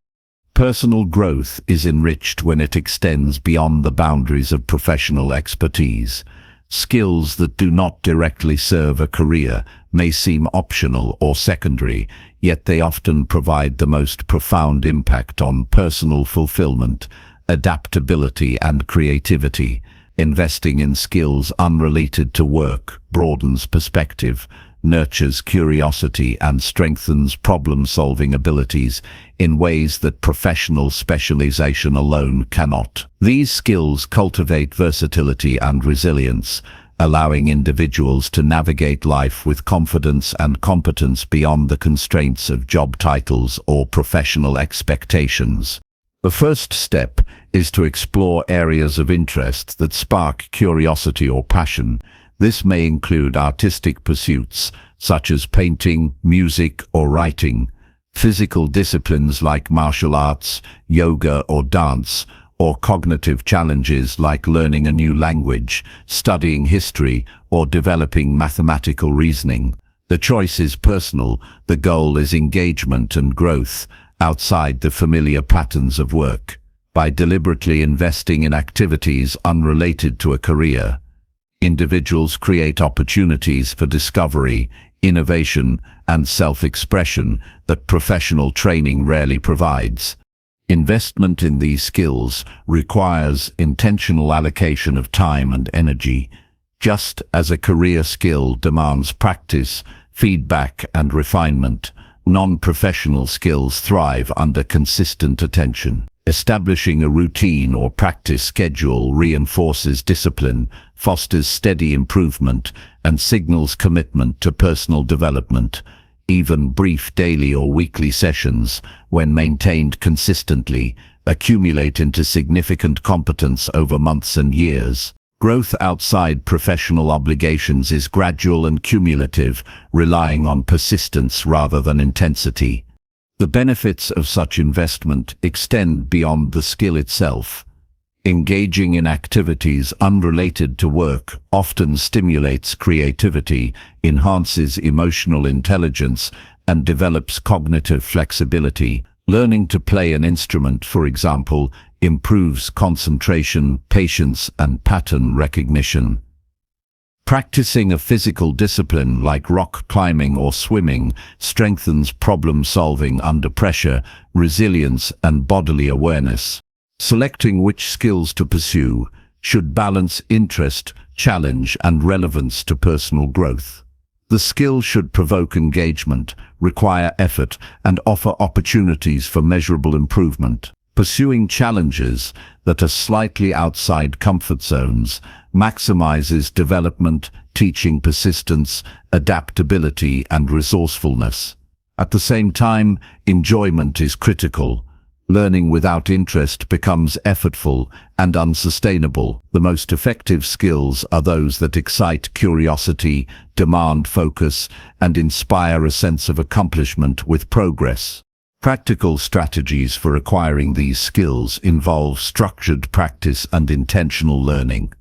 Personal growth is enriched when it extends beyond the boundaries of professional expertise. Skills that do not directly serve a career may seem optional or secondary, yet they often provide the most profound impact on personal fulfillment, adaptability, and creativity. Investing in skills unrelated to work broadens perspective, nurtures curiosity, and strengthens problem-solving abilities in ways that professional specialization alone cannot. These skills cultivate versatility and resilience, allowing individuals to navigate life with confidence and competence beyond the constraints of job titles or professional expectations. The first step is to explore areas of interest that spark curiosity or passion. This may include artistic pursuits, such as painting, music, or writing, physical disciplines like martial arts, yoga, or dance, or cognitive challenges like learning a new language, studying history, or developing mathematical reasoning. The choice is personal. The goal is engagement and growth outside the familiar patterns of work. By deliberately investing in activities unrelated to a career, individuals create opportunities for discovery, innovation, and self-expression that professional training rarely provides. Investment in these skills requires intentional allocation of time and energy. Just as a career skill demands practice, feedback, and refinement, non-professional skills thrive under consistent attention. Establishing a routine or practice schedule reinforces discipline, fosters steady improvement, and signals commitment to personal development. Even brief daily or weekly sessions, when maintained consistently, accumulate into significant competence over months and years. Growth outside professional obligations is gradual and cumulative, relying on persistence rather than intensity. The benefits of such investment extend beyond the skill itself. Engaging in activities unrelated to work often stimulates creativity, enhances emotional intelligence, and develops cognitive flexibility. Learning to play an instrument, for example, improves concentration, patience, and pattern recognition. Practicing a physical discipline like rock climbing or swimming strengthens problem-solving under pressure, resilience, and bodily awareness. Selecting which skills to pursue should balance interest, challenge, and relevance to personal growth. The skill should provoke engagement, require effort, and offer opportunities for measurable improvement. Pursuing challenges that are slightly outside comfort zones maximizes development, teaching persistence, adaptability, and resourcefulness. At the same time, enjoyment is critical. Learning without interest becomes effortful and unsustainable. The most effective skills are those that excite curiosity, demand focus, and inspire a sense of accomplishment with progress. Practical strategies for acquiring these skills involve structured practice and intentional learning.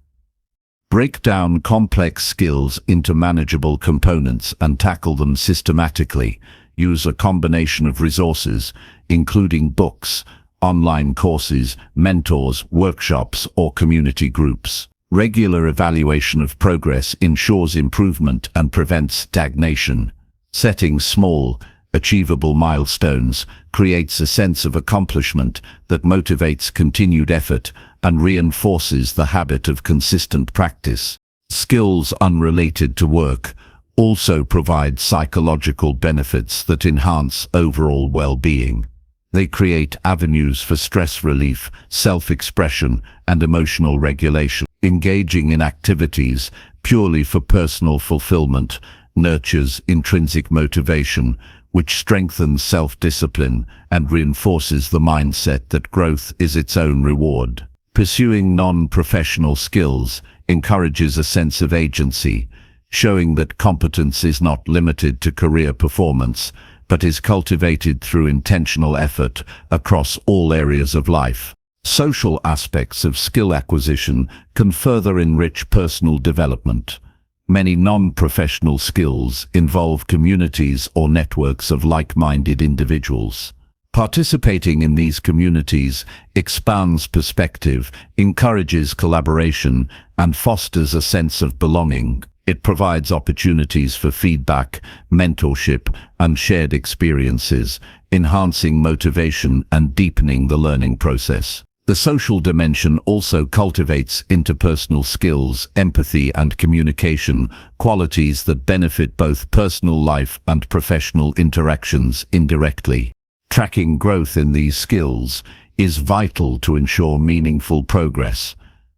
Break down complex skills into manageable components and tackle them systematically. Use a combination of resources, including books, online courses, mentors, workshops, or community groups. Regular evaluation of progress ensures improvement and prevents stagnation. Setting small, achievable milestones creates a sense of accomplishment that motivates continued effort and reinforces the habit of consistent practice. Skills unrelated to work also provide psychological benefits that enhance overall well-being. They create avenues for stress relief, self-expression, and emotional regulation. Engaging in activities purely for personal fulfillment nurtures intrinsic motivation, which strengthens self-discipline and reinforces the mindset that growth is its own reward. Pursuing non-professional skills encourages a sense of agency, showing that competence is not limited to career performance, but is cultivated through intentional effort across all areas of life. Social aspects of skill acquisition can further enrich personal development. Many non-professional skills involve communities or networks of like-minded individuals. Participating in these communities expands perspective, encourages collaboration, and fosters a sense of belonging. It provides opportunities for feedback, mentorship, and shared experiences, enhancing motivation and deepening the learning process. The social dimension also cultivates interpersonal skills, empathy, and communication, qualities that benefit both personal life and professional interactions indirectly. Tracking growth in these skills is vital to ensure meaningful progress.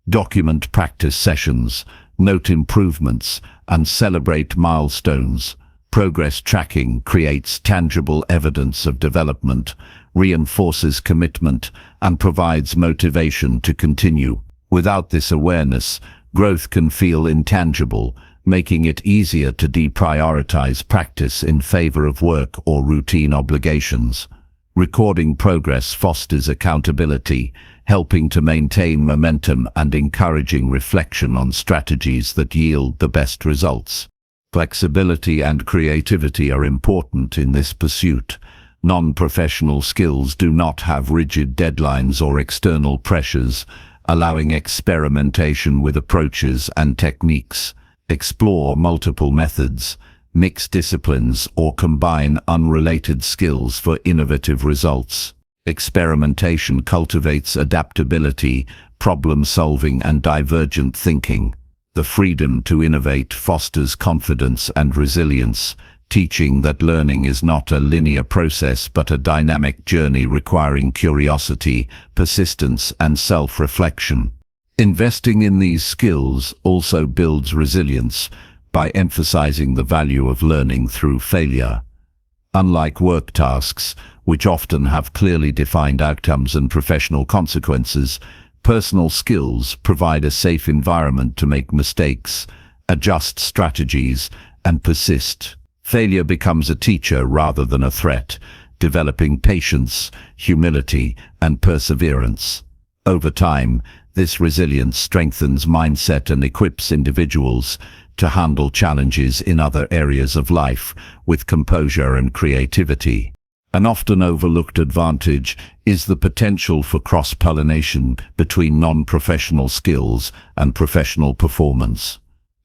Document practice sessions, note improvements, and celebrate milestones. Progress tracking creates tangible evidence of development, reinforces commitment, and provides motivation to continue. Without this awareness, growth can feel intangible, making it easier to deprioritize practice in favor of work or routine obligations. Recording progress fosters accountability, helping to maintain momentum and encouraging reflection on strategies that yield the best results. Flexibility and creativity are important in this pursuit. Non-professional skills do not have rigid deadlines or external pressures, allowing experimentation with approaches and techniques. Explore multiple methods, mix disciplines, or combine unrelated skills for innovative results. Experimentation cultivates adaptability, problem-solving, and divergent thinking. The freedom to innovate fosters confidence and resilience, teaching that learning is not a linear process but a dynamic journey requiring curiosity, persistence, and self-reflection. Investing in these skills also builds resilience by emphasizing the value of learning through failure. Unlike work tasks, which often have clearly defined outcomes and professional consequences, personal skills provide a safe environment to make mistakes, adjust strategies, and persist. Failure becomes a teacher rather than a threat, developing patience, humility, and perseverance. Over time, this resilience strengthens mindset and equips individuals to handle challenges in other areas of life with composure and creativity. An often overlooked advantage is the potential for cross-pollination between non-professional skills and professional performance.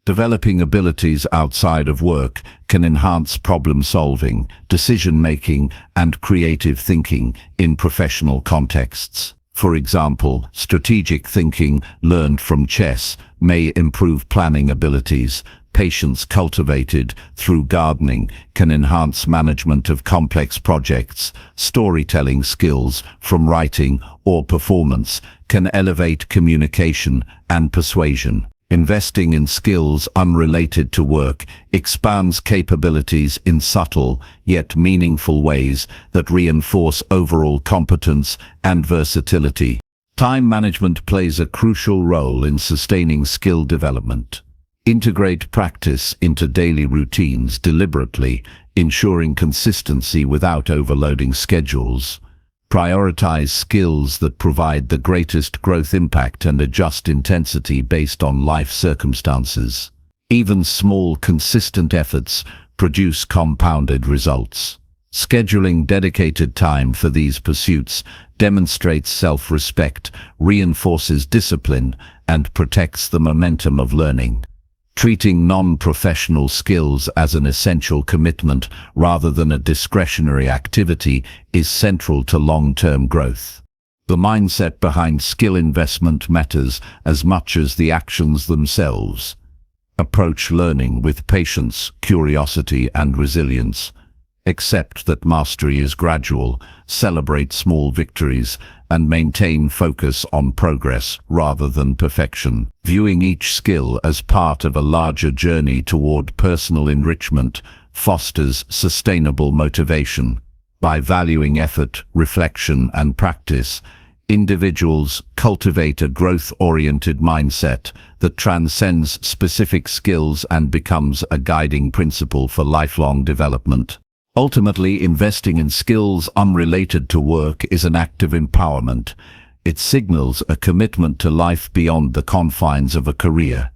Developing abilities outside of work can enhance problem-solving, decision-making, and creative thinking in professional contexts. For example, strategic thinking learned from chess may improve planning abilities. Patience cultivated through gardening can enhance management of complex projects. Storytelling skills from writing or performance can elevate communication and persuasion. Investing in skills unrelated to work expands capabilities in subtle yet meaningful ways that reinforce overall competence and versatility. Time management plays a crucial role in sustaining skill development. Integrate practice into daily routines deliberately, ensuring consistency without overloading schedules. Prioritize skills that provide the greatest growth impact and adjust intensity based on life circumstances. Even small, consistent efforts produce compounded results. Scheduling dedicated time for these pursuits demonstrates self-respect, reinforces discipline, and protects the momentum of learning. Treating non-professional skills as an essential commitment rather than a discretionary activity is central to long-term growth. The mindset behind skill investment matters as much as the actions themselves. Approach learning with patience, curiosity, and resilience. Accept that mastery is gradual, celebrate small victories, and maintain focus on progress rather than perfection. Viewing each skill as part of a larger journey toward personal enrichment fosters sustainable motivation. By valuing effort, reflection, and practice, individuals cultivate a growth-oriented mindset that transcends specific skills and becomes a guiding principle for lifelong development. Ultimately, investing in skills unrelated to work is an act of empowerment. It signals a commitment to life beyond the confines of a career,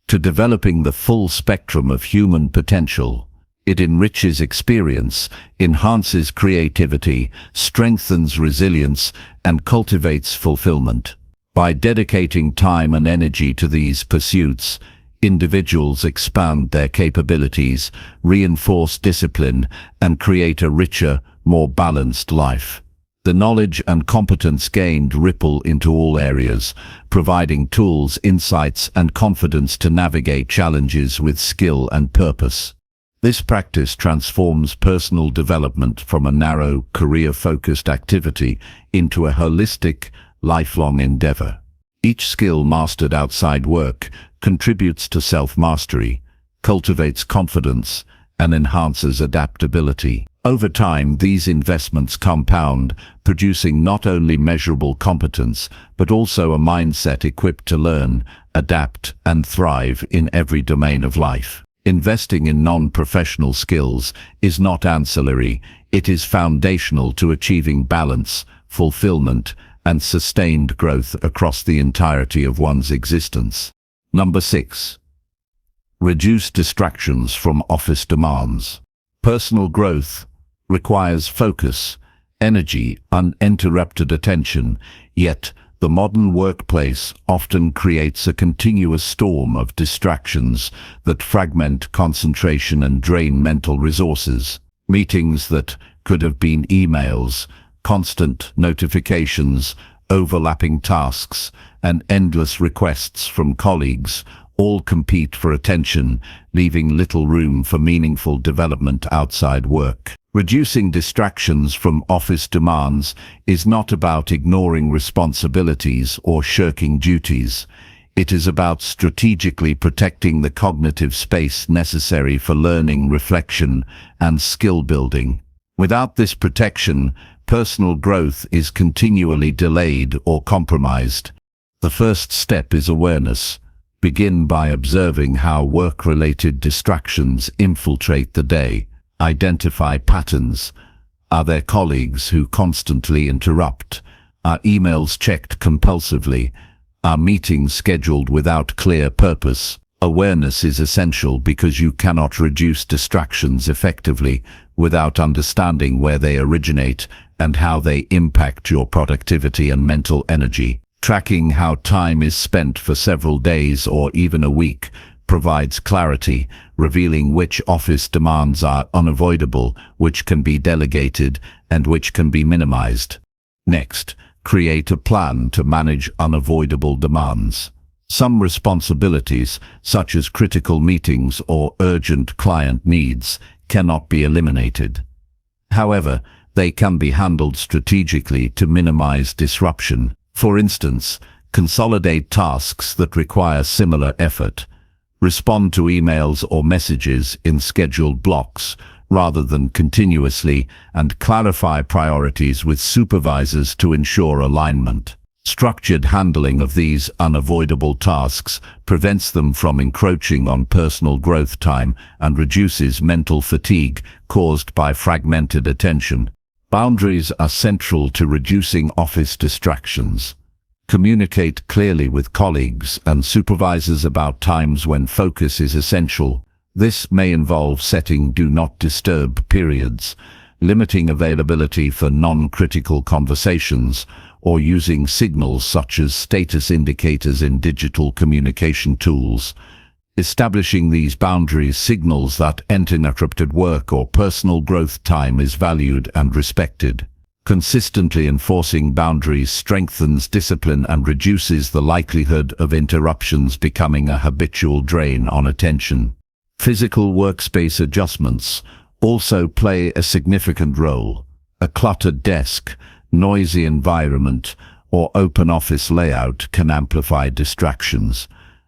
to developing the full spectrum of human potential. It enriches experience, enhances creativity, strengthens resilience, and cultivates fulfillment. By dedicating time and energy to these pursuits, individuals expand their capabilities, reinforce discipline, and create a richer, more balanced life. The knowledge and competence gained ripple into all areas, providing tools, insights, and confidence to navigate challenges with skill and purpose. This practice transforms personal development from a narrow, career-focused activity into a holistic, lifelong endeavor. Each skill mastered outside work contributes to self-mastery, cultivates confidence, and enhances adaptability. Over time, these investments compound, producing not only measurable competence, but also a mindset equipped to learn, adapt, and thrive in every domain of life. Investing in non-professional skills is not ancillary, it is foundational to achieving balance, fulfillment, and sustained growth across the entirety of one's existence. Number 6. Reduce distractions from office demands. Personal growth requires focus, energy, uninterrupted attention, yet the modern workplace often creates a continuous storm of distractions that fragment concentration and drain mental resources. Meetings that could have been emails, constant notifications, overlapping tasks, and endless requests from colleagues all compete for attention, leaving little room for meaningful development outside work. Reducing distractions from office demands is not about ignoring responsibilities or shirking duties. It is about strategically protecting the cognitive space necessary for learning, reflection, and skill building. Without this protection, personal growth is continually delayed or compromised. The first step is awareness. Begin by observing how work-related distractions infiltrate the day. Identify patterns. Are there colleagues who constantly interrupt? Are emails checked compulsively? Are meetings scheduled without clear purpose? Awareness is essential because you cannot reduce distractions effectively without understanding where they originate and how they impact your productivity and mental energy. Tracking how time is spent for several days or even a week provides clarity, revealing which office demands are unavoidable, which can be delegated, and which can be minimized. Next, Create a plan to manage unavoidable demands. Some responsibilities, such as critical meetings or urgent client needs, cannot be eliminated. However, they can be handled strategically to minimize disruption. For instance, consolidate tasks that require similar effort. Respond to emails or messages in scheduled blocks rather than continuously, and clarify priorities with supervisors to ensure alignment. Structured handling of these unavoidable tasks prevents them from encroaching on personal growth time and reduces mental fatigue caused by fragmented attention. Boundaries are central to reducing office distractions. Communicate clearly with colleagues and supervisors about times when focus is essential. This may involve setting do not disturb periods, limiting availability for non-critical conversations, or using signals such as status indicators in digital communication tools. Establishing these boundaries signals that uninterrupted work or personal growth time is valued and respected. Consistently enforcing boundaries strengthens discipline and reduces the likelihood of interruptions becoming a habitual drain on attention. Physical workspace adjustments also play a significant role. A cluttered desk, noisy environment, or open office layout can amplify distractions.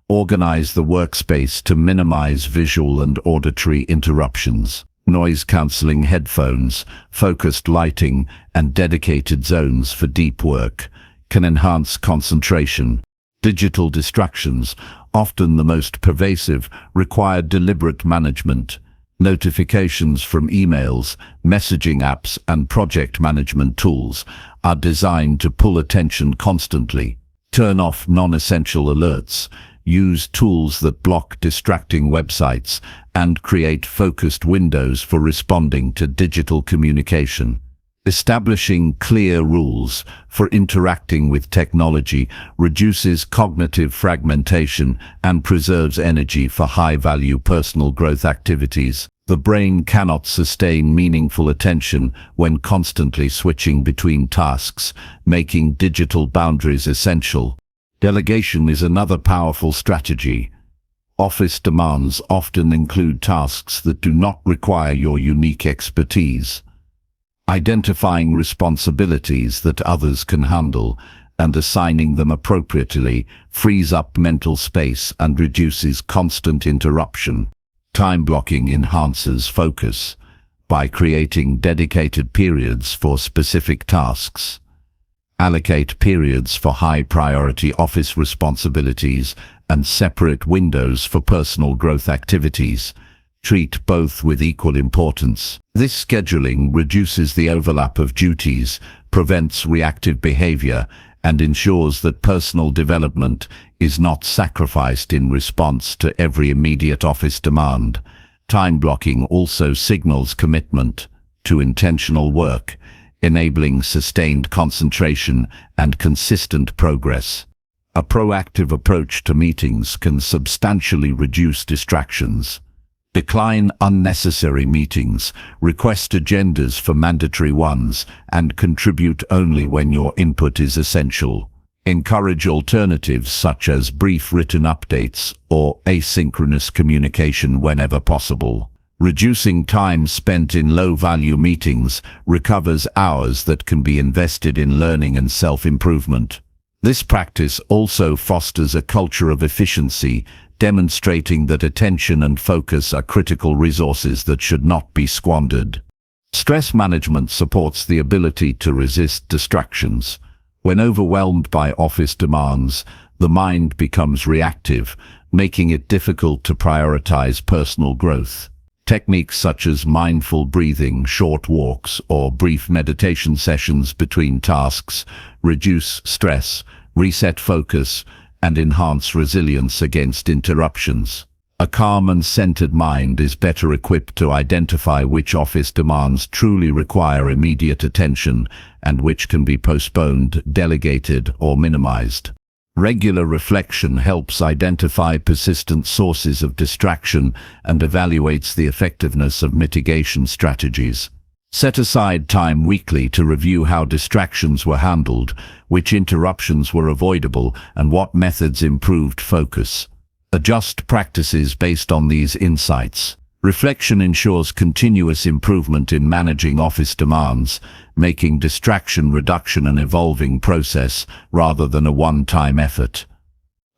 Organize the workspace to minimize visual and auditory interruptions. Noise-canceling headphones, focused lighting, and dedicated zones for deep work can enhance concentration. Digital distractions, often the most pervasive, require deliberate management. Notifications from emails, messaging apps, and project management tools are designed to pull attention constantly. Turn off non-essential alerts. Use tools that block distracting websites and create focused windows for responding to digital communication. Establishing clear rules for interacting with technology reduces cognitive fragmentation and preserves energy for high-value personal growth activities. The brain cannot sustain meaningful attention when constantly switching between tasks, making digital boundaries essential. Delegation is another powerful strategy. Office demands often include tasks that do not require your unique expertise. Identifying responsibilities that others can handle and assigning them appropriately frees up mental space and reduces constant interruption. Time blocking enhances focus by creating dedicated periods for specific tasks. Allocate periods for high-priority office responsibilities and separate windows for personal growth activities. Treat both with equal importance. This scheduling reduces the overlap of duties, prevents reactive behavior, and ensures that personal development is not sacrificed in response to every immediate office demand. Time blocking also signals commitment to intentional work, enabling sustained concentration and consistent progress. A proactive approach to meetings can substantially reduce distractions. Decline unnecessary meetings, request agendas for mandatory ones, and contribute only when your input is essential. Encourage alternatives such as brief written updates or asynchronous communication whenever possible. Reducing time spent in low-value meetings recovers hours that can be invested in learning and self-improvement. This practice also fosters a culture of efficiency, demonstrating that attention and focus are critical resources that should not be squandered. Stress management supports the ability to resist distractions. When overwhelmed by office demands, the mind becomes reactive, making it difficult to prioritize personal growth. Techniques such as mindful breathing, short walks, or brief meditation sessions between tasks reduce stress, reset focus, and enhance resilience against interruptions. A calm and centered mind is better equipped to identify which office demands truly require immediate attention and which can be postponed, delegated, or minimized. Regular reflection helps identify persistent sources of distraction and evaluates the effectiveness of mitigation strategies. Set aside time weekly to review how distractions were handled, which interruptions were avoidable, and what methods improved focus. Adjust practices based on these insights. Reflection ensures continuous improvement in managing office demands, making distraction reduction an evolving process rather than a one-time effort.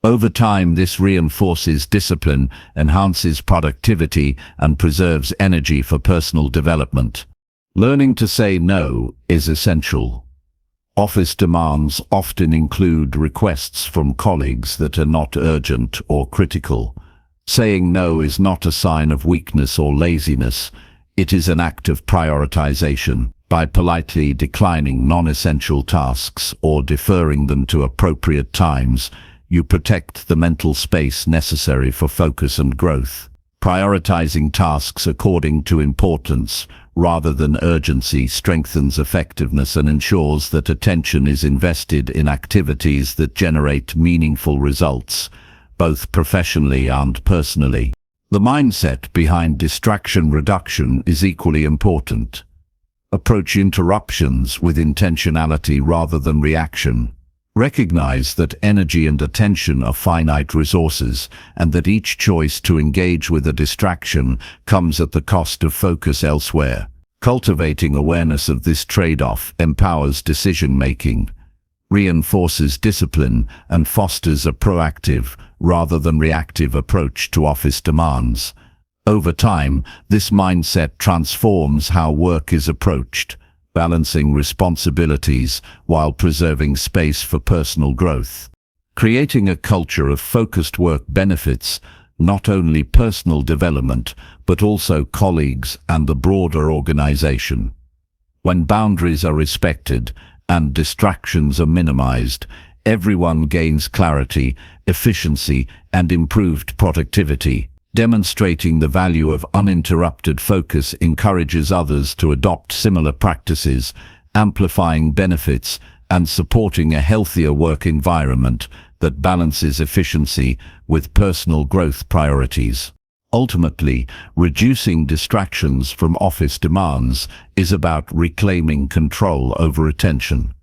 Over time, this reinforces discipline, enhances productivity, and preserves energy for personal development. Learning to say no is essential. Office demands often include requests from colleagues that are not urgent or critical. Saying no is not a sign of weakness or laziness. It is an act of prioritization. By politely declining non-essential tasks or deferring them to appropriate times, you protect the mental space necessary for focus and growth. Prioritizing tasks according to importance rather than urgency strengthens effectiveness and ensures that attention is invested in activities that generate meaningful results, both professionally and personally. The mindset behind distraction reduction is equally important. Approach interruptions with intentionality rather than reaction. Recognize that energy and attention are finite resources, and that each choice to engage with a distraction comes at the cost of focus elsewhere. Cultivating awareness of this trade-off empowers decision-making, reinforces discipline, and fosters a proactive, rather than reactive approach to office demands. Over time, this mindset transforms how work is approached, balancing responsibilities while preserving space for personal growth. Creating a culture of focused work benefits not only personal development, but also colleagues and the broader organization. When boundaries are respected and distractions are minimized, everyone gains clarity, efficiency, and improved productivity. Demonstrating the value of uninterrupted focus encourages others to adopt similar practices, amplifying benefits and supporting a healthier work environment that balances efficiency with personal growth priorities. Ultimately, reducing distractions from office demands is about reclaiming control over attention.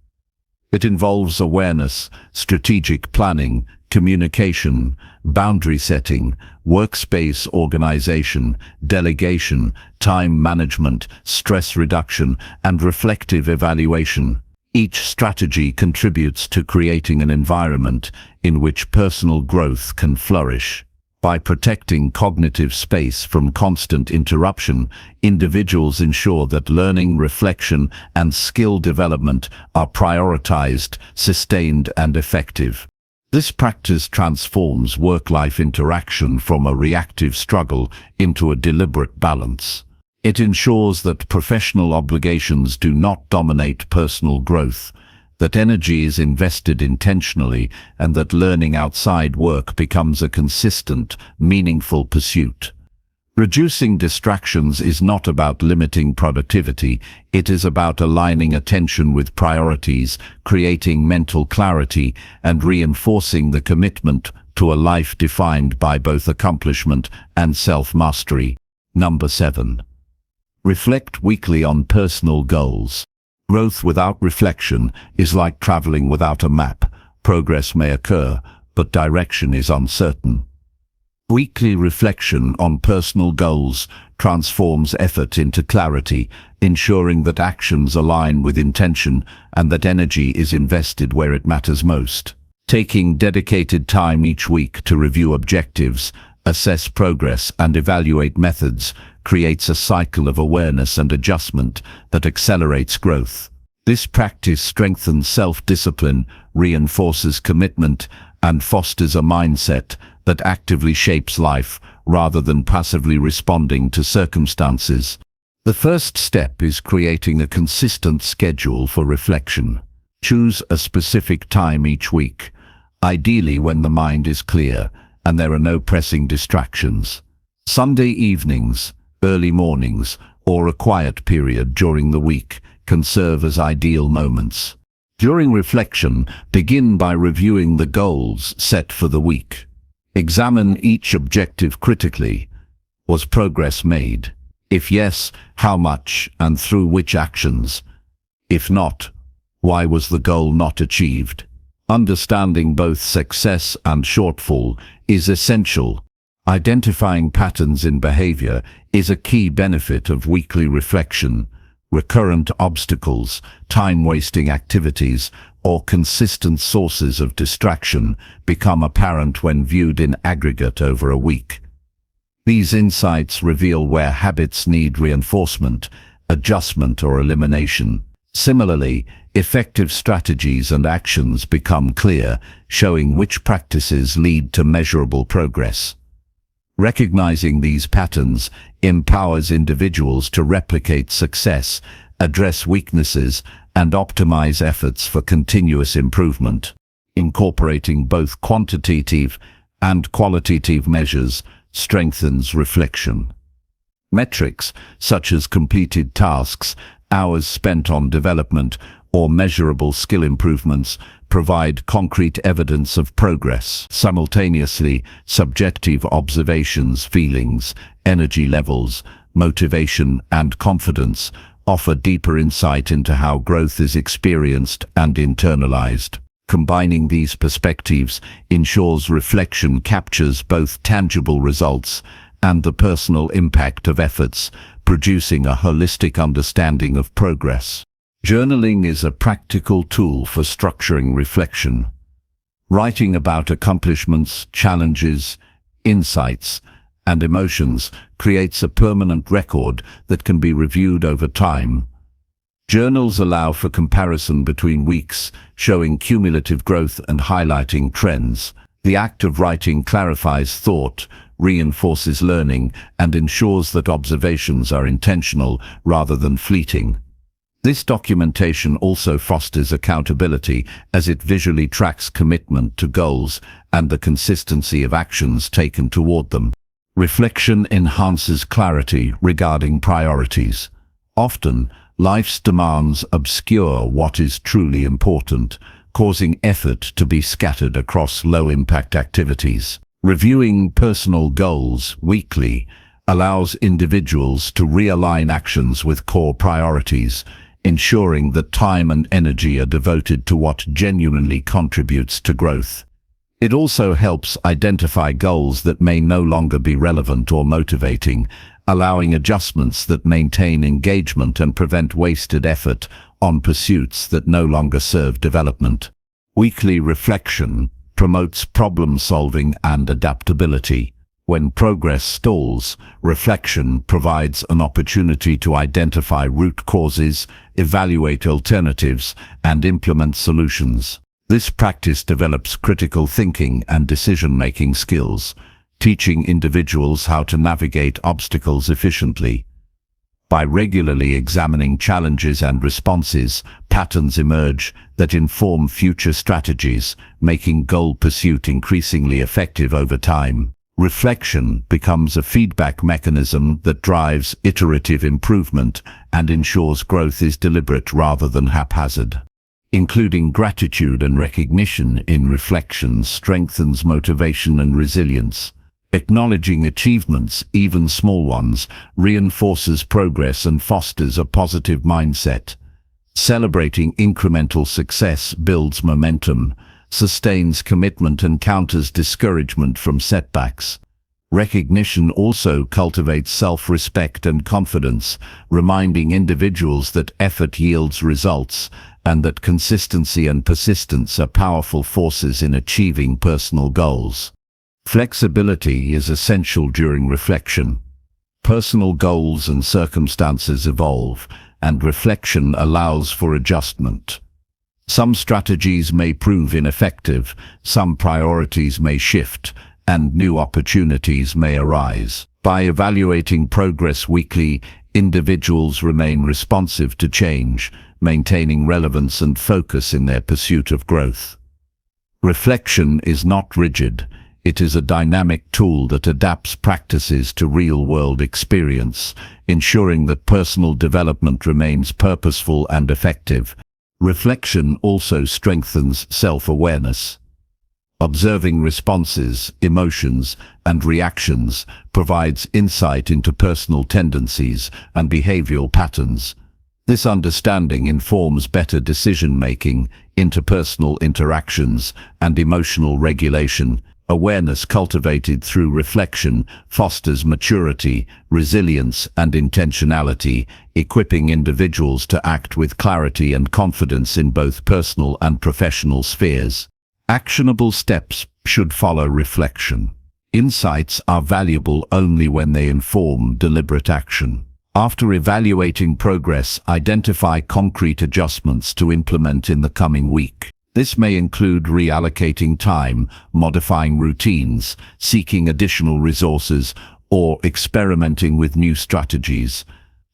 It involves awareness, strategic planning, communication, boundary setting, workspace organization, delegation, time management, stress reduction, and reflective evaluation. Each strategy contributes to creating an environment in which personal growth can flourish. By protecting cognitive space from constant interruption, individuals ensure that learning, reflection, and skill development are prioritized, sustained, and effective. This practice transforms work-life interaction from a reactive struggle into a deliberate balance. It ensures that professional obligations do not dominate personal growth, that energy is invested intentionally, and that learning outside work becomes a consistent, meaningful pursuit. Reducing distractions is not about limiting productivity, it is about aligning attention with priorities, creating mental clarity, and reinforcing the commitment to a life defined by both accomplishment and self-mastery. Number 7. Reflect weekly on personal goals. Growth without reflection is like traveling without a map. Progress may occur, but direction is uncertain. Weekly reflection on personal goals transforms effort into clarity, ensuring that actions align with intention and that energy is invested where it matters most. Taking dedicated time each week to review objectives, assess progress, and evaluate methods creates a cycle of awareness and adjustment that accelerates growth. This practice strengthens self-discipline, reinforces commitment, and fosters a mindset that actively shapes life rather than passively responding to circumstances. The first step is creating a consistent schedule for reflection. Choose a specific time each week, ideally when the mind is clear and there are no pressing distractions. Sunday evenings, early mornings, or a quiet period during the week can serve as ideal moments. During reflection, begin by reviewing the goals set for the week. Examine each objective critically. Was progress made? If yes, how much and through which actions? If not, why was the goal not achieved? Understanding both success and shortfall is essential. Identifying patterns in behavior is a key benefit of weekly reflection. Recurrent obstacles, time-wasting activities, or consistent sources of distraction become apparent when viewed in aggregate over a week. These insights reveal where habits need reinforcement, adjustment, or elimination. Similarly, effective strategies and actions become clear, showing which practices lead to measurable progress. Recognizing these patterns empowers individuals to replicate success, address weaknesses, and optimize efforts for continuous improvement. Incorporating both quantitative and qualitative measures strengthens reflection. Metrics, such as completed tasks, hours spent on development, or measurable skill improvements, provide concrete evidence of progress. Simultaneously, subjective observations, feelings, energy levels, motivation, and confidence offer deeper insight into how growth is experienced and internalized. Combining these perspectives ensures reflection captures both tangible results and the personal impact of efforts, producing a holistic understanding of progress. Journaling is a practical tool for structuring reflection. Writing about accomplishments, challenges, insights, and emotions creates a permanent record that can be reviewed over time. Journals allow for comparison between weeks, showing cumulative growth and highlighting trends. The act of writing clarifies thought, reinforces learning, and ensures that observations are intentional rather than fleeting. This documentation also fosters accountability as it visually tracks commitment to goals and the consistency of actions taken toward them. Reflection enhances clarity regarding priorities. Often, life's demands obscure what is truly important, causing effort to be scattered across low-impact activities. Reviewing personal goals weekly allows individuals to realign actions with core priorities, ensuring that time and energy are devoted to what genuinely contributes to growth. It also helps identify goals that may no longer be relevant or motivating, allowing adjustments that maintain engagement and prevent wasted effort on pursuits that no longer serve development. Weekly reflection promotes problem-solving and adaptability. When progress stalls, reflection provides an opportunity to identify root causes, evaluate alternatives, and implement solutions. This practice develops critical thinking and decision-making skills, teaching individuals how to navigate obstacles efficiently. By regularly examining challenges and responses, patterns emerge that inform future strategies, making goal pursuit increasingly effective over time. Reflection becomes a feedback mechanism that drives iterative improvement and ensures growth is deliberate rather than haphazard. Including gratitude and recognition in reflection strengthens motivation and resilience. Acknowledging achievements, even small ones, reinforces progress and fosters a positive mindset. Celebrating incremental success builds momentum, sustains commitment, and counters discouragement from setbacks. Recognition also cultivates self-respect and confidence, reminding individuals that effort yields results and that consistency and persistence are powerful forces in achieving personal goals. Flexibility is essential during reflection. Personal goals and circumstances evolve, and reflection allows for adjustment. Some strategies may prove ineffective, some priorities may shift, and new opportunities may arise. By evaluating progress weekly, individuals remain responsive to change, maintaining relevance and focus in their pursuit of growth. Reflection is not rigid. It is a dynamic tool that adapts practices to real-world experience, ensuring that personal development remains purposeful and effective. Reflection also strengthens self-awareness. Observing responses, emotions, and reactions provides insight into personal tendencies and behavioral patterns. This understanding informs better decision-making, interpersonal interactions, and emotional regulation. Awareness cultivated through reflection fosters maturity, resilience, and intentionality, equipping individuals to act with clarity and confidence in both personal and professional spheres. Actionable steps should follow reflection. Insights are valuable only when they inform deliberate action. After evaluating progress, identify concrete adjustments to implement in the coming week. This may include reallocating time, modifying routines, seeking additional resources, or experimenting with new strategies.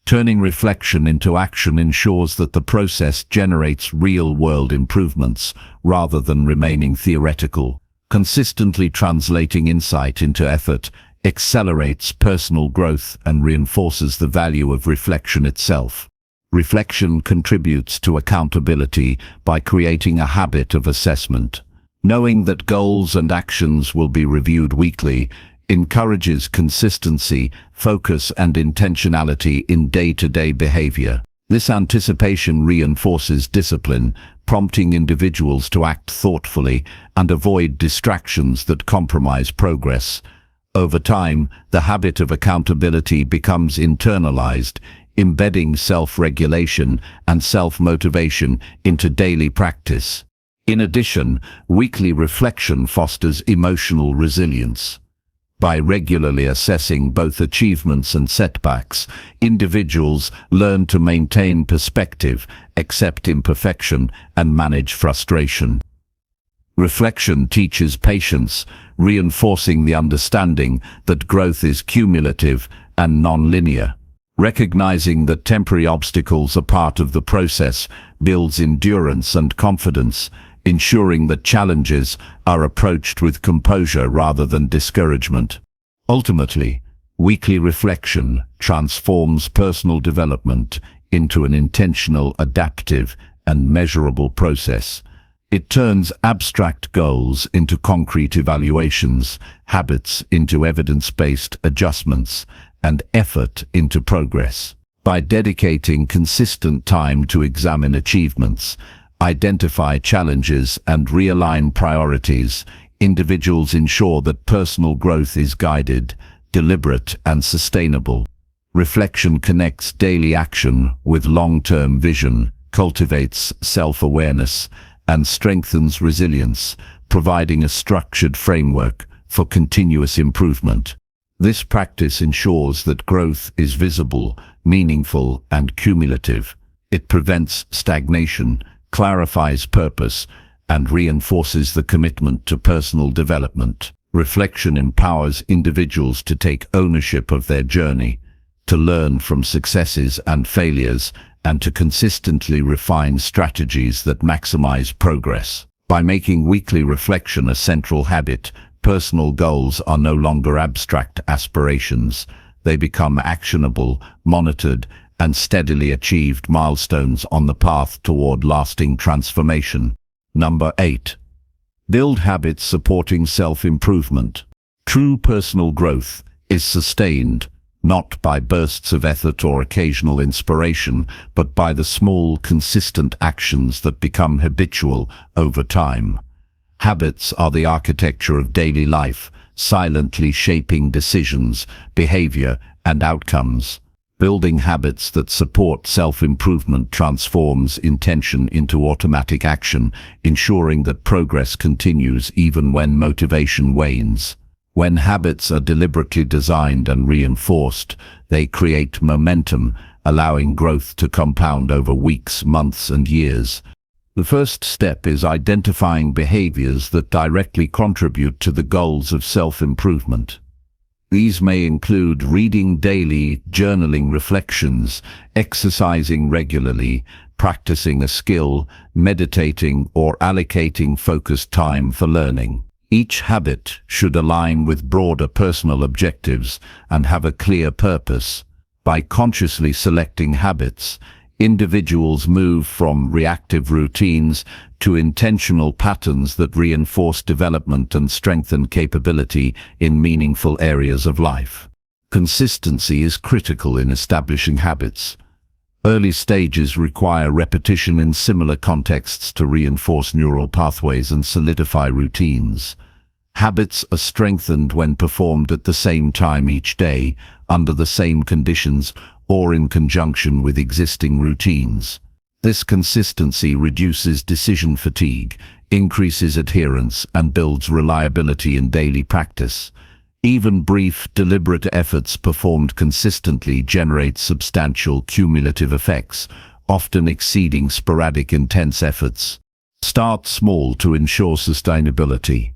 Turning reflection into action ensures that the process generates real-world improvements rather than remaining theoretical. Consistently translating insight into effort accelerates personal growth and reinforces the value of reflection itself. Reflection contributes to accountability by creating a habit of assessment. Knowing that goals and actions will be reviewed weekly encourages consistency, focus, and intentionality in day-to-day behavior. This anticipation reinforces discipline, prompting individuals to act thoughtfully and avoid distractions that compromise progress. Over time, the habit of accountability becomes internalized, embedding self-regulation and self-motivation into daily practice. In addition, weekly reflection fosters emotional resilience. By regularly assessing both achievements and setbacks, individuals learn to maintain perspective, accept imperfection, and manage frustration. Reflection teaches patience, reinforcing the understanding that growth is cumulative and non-linear. Recognizing that temporary obstacles are part of the process builds endurance and confidence, ensuring that challenges are approached with composure rather than discouragement. Ultimately, weekly reflection transforms personal development into an intentional, adaptive, and measurable process. It turns abstract goals into concrete evaluations, habits into evidence-based adjustments, and effort into progress. By dedicating consistent time to examine achievements, identify challenges, and realign priorities, individuals ensure that personal growth is guided, deliberate, and sustainable. Reflection connects daily action with long-term vision, cultivates self-awareness, and strengthens resilience, providing a structured framework for continuous improvement. This practice ensures that growth is visible, meaningful, and cumulative. It prevents stagnation, clarifies purpose, and reinforces the commitment to personal development. Reflection empowers individuals to take ownership of their journey, to learn from successes and failures, and to consistently refine strategies that maximize progress. By making weekly reflection a central habit, personal goals are no longer abstract aspirations. They become actionable, monitored, and steadily achieved milestones on the path toward lasting transformation. Number 8. Build habits supporting self-improvement. True personal growth is sustained not by bursts of effort or occasional inspiration, but by the small, consistent actions that become habitual over time. Habits are the architecture of daily life, silently shaping decisions, behavior, and outcomes. Building habits that support self-improvement transforms intention into automatic action, ensuring that progress continues even when motivation wanes. When habits are deliberately designed and reinforced, they create momentum, allowing growth to compound over weeks, months, and years. The first step is identifying behaviors that directly contribute to the goals of self-improvement. These may include reading daily, journaling reflections, exercising regularly, practicing a skill, meditating, or allocating focused time for learning. Each habit should align with broader personal objectives and have a clear purpose. By consciously selecting habits, Individuals move from reactive routines to intentional patterns that reinforce development and strengthen capability in meaningful areas of life. Consistency is critical in establishing habits. Early stages require repetition in similar contexts to reinforce neural pathways and solidify routines. Habits are strengthened when performed at the same time each day, under the same conditions, or in conjunction with existing routines. This consistency reduces decision fatigue, increases adherence, and builds reliability in daily practice. Even brief, deliberate efforts performed consistently generate substantial cumulative effects, often exceeding sporadic intense efforts. Start small to ensure sustainability.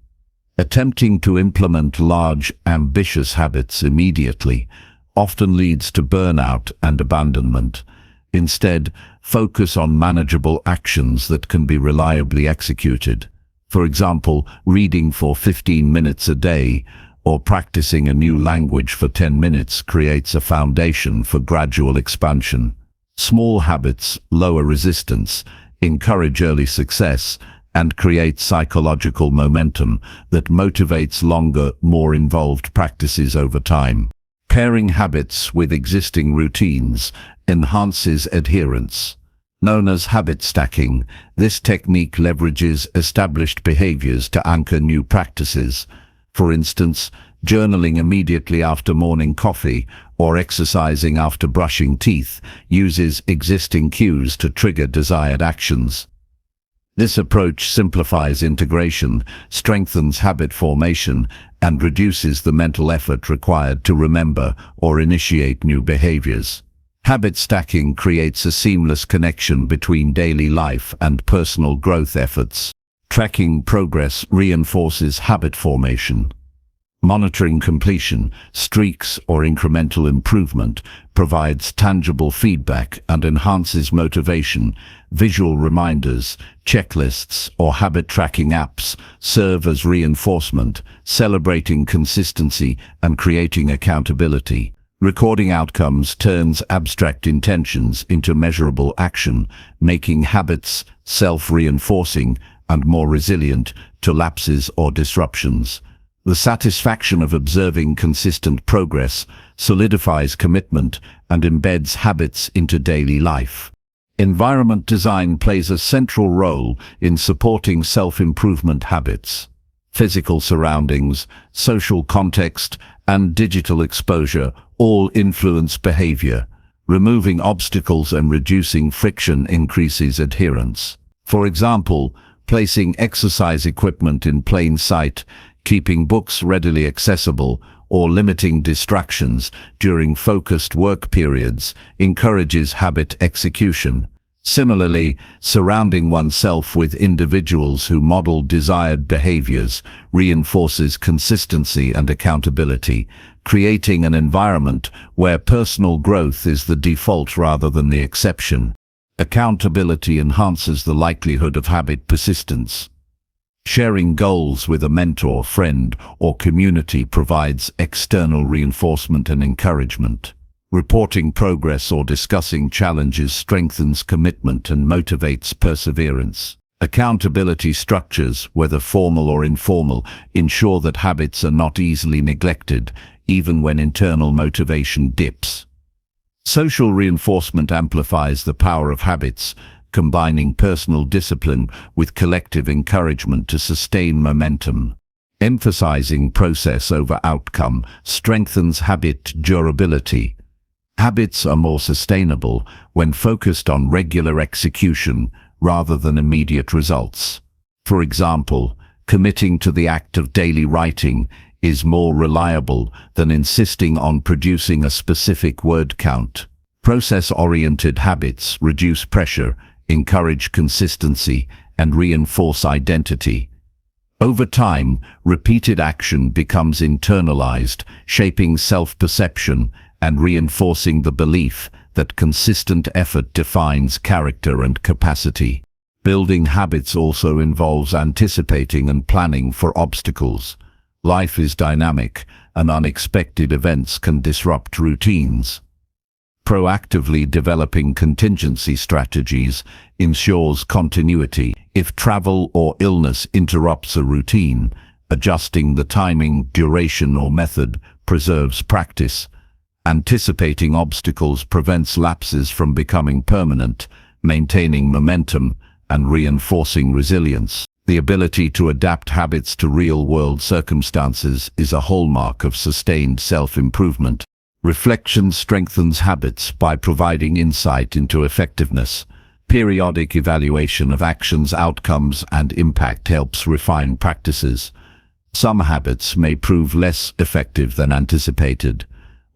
Attempting to implement large, ambitious habits immediately often leads to burnout and abandonment. Instead, focus on manageable actions that can be reliably executed. For example, reading for 15 minutes a day or practicing a new language for 10 minutes creates a foundation for gradual expansion. Small habits lower resistance, encourage early success, and create psychological momentum that motivates longer, more involved practices over time. Pairing habits with existing routines enhances adherence. Known as habit stacking, this technique leverages established behaviors to anchor new practices. For instance, journaling immediately after morning coffee or exercising after brushing teeth uses existing cues to trigger desired actions. This approach simplifies integration, strengthens habit formation, and reduces the mental effort required to remember or initiate new behaviors. Habit stacking creates a seamless connection between daily life and personal growth efforts. Tracking progress reinforces habit formation. Monitoring completion, streaks, or incremental improvement provides tangible feedback and enhances motivation. Visual reminders, checklists, or habit tracking apps serve as reinforcement, celebrating consistency and creating accountability. Recording outcomes turns abstract intentions into measurable action, making habits self-reinforcing and more resilient to lapses or disruptions. The satisfaction of observing consistent progress solidifies commitment and embeds habits into daily life. Environment design plays a central role in supporting self-improvement habits. Physical surroundings, social context, and digital exposure all influence behavior. Removing obstacles and reducing friction increases adherence. For example, placing exercise equipment in plain sight, keeping books readily accessible, or limiting distractions during focused work periods encourages habit execution. Similarly, surrounding oneself with individuals who model desired behaviors reinforces consistency and accountability, creating an environment where personal growth is the default rather than the exception. Accountability enhances the likelihood of habit persistence. Sharing goals with a mentor, friend, or community provides external reinforcement and encouragement. Reporting progress or discussing challenges strengthens commitment and motivates perseverance. Accountability structures, whether formal or informal, ensure that habits are not easily neglected, even when internal motivation dips. Social reinforcement amplifies the power of habits, combining personal discipline with collective encouragement to sustain momentum. Emphasizing process over outcome strengthens habit durability. Habits are more sustainable when focused on regular execution rather than immediate results. For example, committing to the act of daily writing is more reliable than insisting on producing a specific word count. Process-oriented habits reduce pressure, encourage consistency, and reinforce identity. Over time, repeated action becomes internalized, shaping self-perception and reinforcing the belief that consistent effort defines character and capacity. Building habits also involves anticipating and planning for obstacles. Life is dynamic, and unexpected events can disrupt routines. Proactively developing contingency strategies ensures continuity. If travel or illness interrupts a routine, adjusting the timing, duration, or method preserves practice. Anticipating obstacles prevents lapses from becoming permanent, maintaining momentum and reinforcing resilience. The ability to adapt habits to real-world circumstances is a hallmark of sustained self-improvement. Reflection strengthens habits by providing insight into effectiveness. Periodic evaluation of actions, outcomes, and impact helps refine practices. Some habits may prove less effective than anticipated,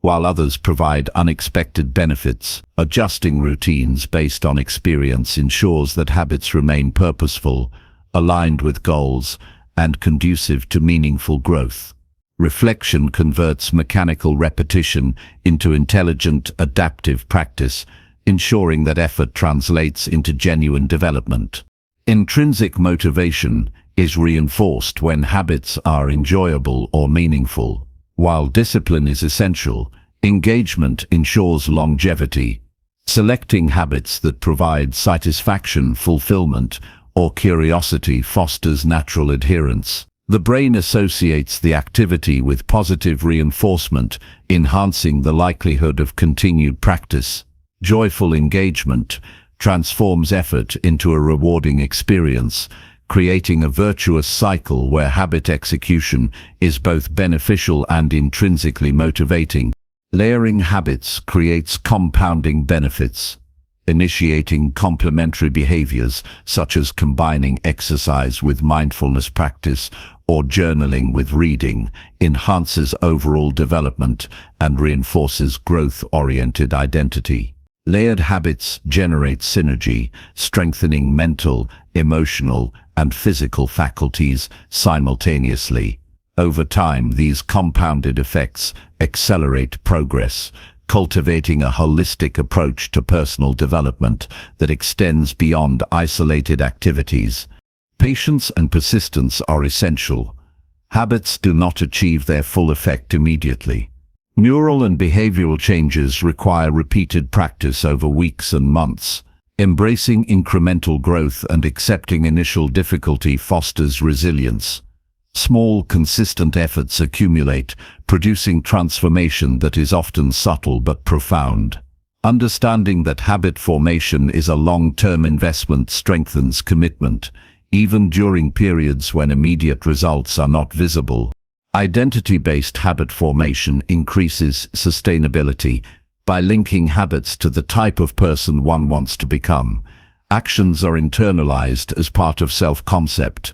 while others provide unexpected benefits. Adjusting routines based on experience ensures that habits remain purposeful, aligned with goals, and conducive to meaningful growth. Reflection converts mechanical repetition into intelligent, adaptive practice, ensuring that effort translates into genuine development. Intrinsic motivation is reinforced when habits are enjoyable or meaningful. While discipline is essential, engagement ensures longevity. Selecting habits that provide satisfaction, fulfillment, or curiosity fosters natural adherence. The brain associates the activity with positive reinforcement, enhancing the likelihood of continued practice. Joyful engagement transforms effort into a rewarding experience, creating a virtuous cycle where habit execution is both beneficial and intrinsically motivating. Layering habits creates compounding benefits. Initiating complementary behaviors, such as combining exercise with mindfulness practice or journaling with reading, enhances overall development and reinforces growth-oriented identity. Layered habits generate synergy, strengthening mental, emotional, and physical faculties simultaneously. Over time, these compounded effects accelerate progress, cultivating a holistic approach to personal development that extends beyond isolated activities. Patience and persistence are essential. Habits do not achieve their full effect immediately. Neural and behavioral changes require repeated practice over weeks and months. Embracing incremental growth and accepting initial difficulty fosters resilience. Small, consistent efforts accumulate, producing transformation that is often subtle but profound. Understanding that habit formation is a long-term investment strengthens commitment, even during periods when immediate results are not visible. Identity-based habit formation increases sustainability by linking habits to the type of person one wants to become. Actions are internalized as part of self-concept.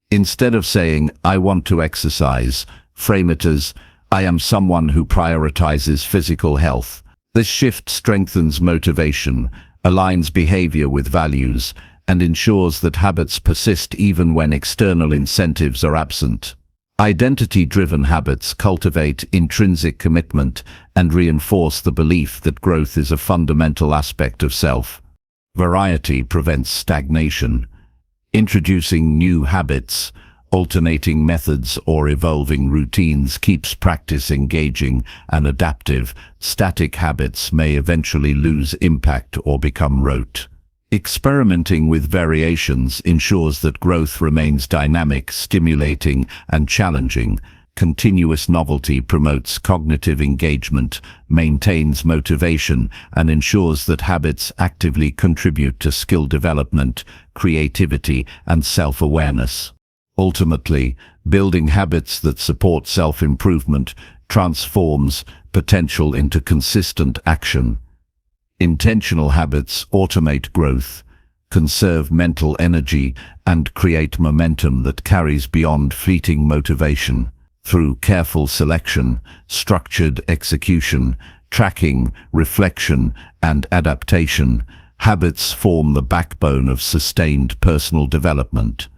Instead of saying, "I want to exercise," frame it as, "I am someone who prioritizes physical health." This shift strengthens motivation, aligns behavior with values, and ensures that habits persist even when external incentives are absent. Identity-driven habits cultivate intrinsic commitment and reinforce the belief that growth is a fundamental aspect of self. Variety prevents stagnation. Introducing new habits, alternating methods, or evolving routines keeps practice engaging and adaptive. Static habits may eventually lose impact or become rote. Experimenting with variations ensures that growth remains dynamic, stimulating, and challenging. Continuous novelty promotes cognitive engagement, maintains motivation, and ensures that habits actively contribute to skill development, creativity, and self-awareness. Ultimately, building habits that support self-improvement transforms potential into consistent action. Intentional habits automate growth, conserve mental energy, and create momentum that carries beyond fleeting motivation. Through careful selection, structured execution, tracking, reflection, and adaptation, habits form the backbone of sustained personal development.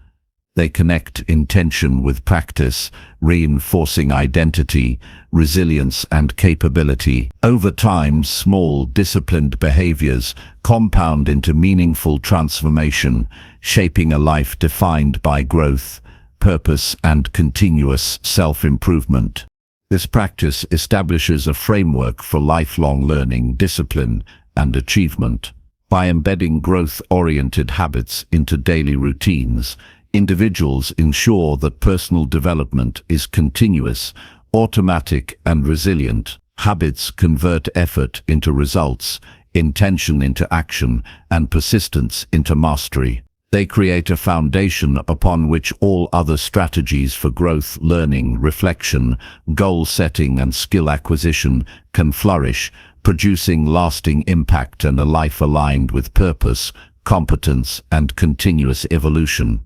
They connect intention with practice, reinforcing identity, resilience, and capability. Over time, small, disciplined behaviors compound into meaningful transformation, shaping a life defined by growth, purpose, and continuous self-improvement. This practice establishes a framework for lifelong learning, discipline, and achievement. By embedding growth-oriented habits into daily routines, individuals ensure that personal development is continuous, automatic, and resilient. Habits convert effort into results, intention into action, and persistence into mastery. They create a foundation upon which all other strategies for growth, learning, reflection, goal setting, and skill acquisition can flourish, producing lasting impact and a life aligned with purpose, competence, and continuous evolution.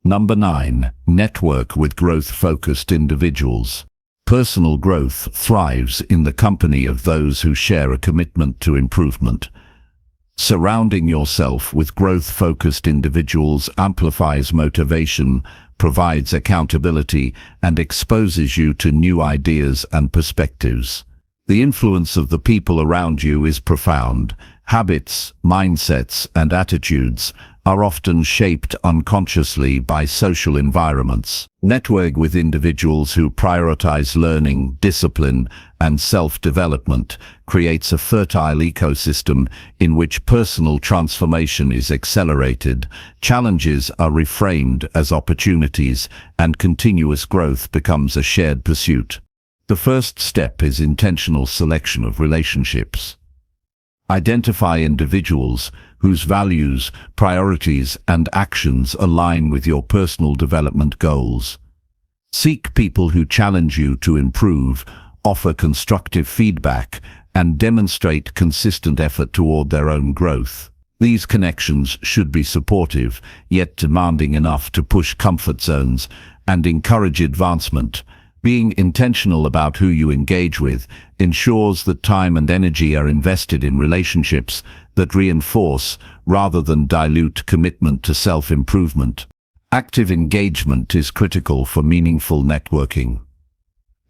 Number 9. Network with growth-focused individuals. Personal growth thrives in the company of those who share a commitment to improvement. Surrounding yourself with growth-focused individuals amplifies motivation, provides accountability, and exposes you to new ideas and perspectives. The influence of the people around you is profound. Habits, mindsets, and attitudes are often shaped unconsciously by social environments. Network with individuals who prioritize learning, discipline, and self-development creates a fertile ecosystem in which personal transformation is accelerated, challenges are reframed as opportunities, and continuous growth becomes a shared pursuit. The first step is intentional selection of relationships. Identify individuals whose values, priorities, and actions align with your personal development goals. Seek people who challenge you to improve, offer constructive feedback, and demonstrate consistent effort toward their own growth. These connections should be supportive, yet demanding enough to push comfort zones and encourage advancement. Being intentional about who you engage with ensures that time and energy are invested in relationships that reinforce, rather than dilute, commitment to self-improvement. Active engagement is critical for meaningful networking.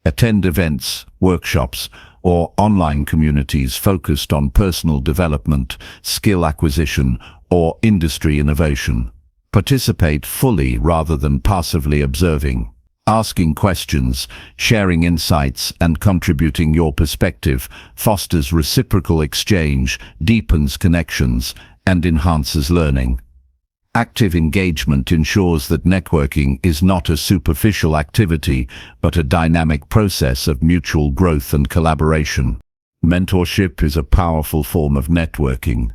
Attend events, workshops, or online communities focused on personal development, skill acquisition, or industry innovation. Participate fully rather than passively observing. Asking questions, sharing insights, and contributing your perspective fosters reciprocal exchange, deepens connections, and enhances learning. Active engagement ensures that networking is not a superficial activity, but a dynamic process of mutual growth and collaboration. Mentorship is a powerful form of networking.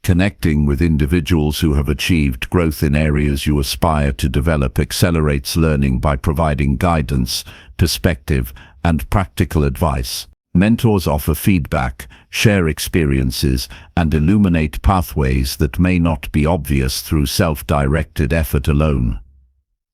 Connecting with individuals who have achieved growth in areas you aspire to develop accelerates learning by providing guidance, perspective, and practical advice. Mentors offer feedback, share experiences, and illuminate pathways that may not be obvious through self-directed effort alone.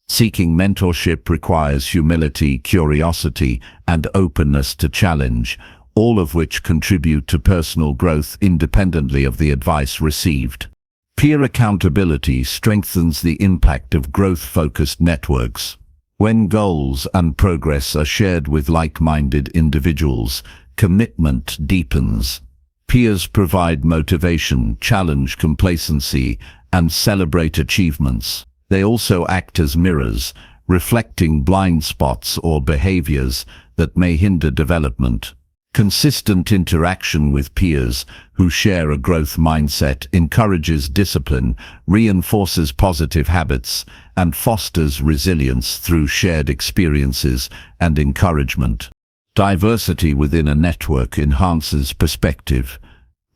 Seeking mentorship requires humility, curiosity, and openness to challenge, all of which contribute to personal growth independently of the advice received. Peer accountability strengthens the impact of growth-focused networks. When goals and progress are shared with like-minded individuals, commitment deepens. Peers provide motivation, challenge complacency, and celebrate achievements. They also act as mirrors, reflecting blind spots or behaviors that may hinder development. Consistent interaction with peers who share a growth mindset encourages discipline, reinforces positive habits, and fosters resilience through shared experiences and encouragement. Diversity within a network enhances perspective.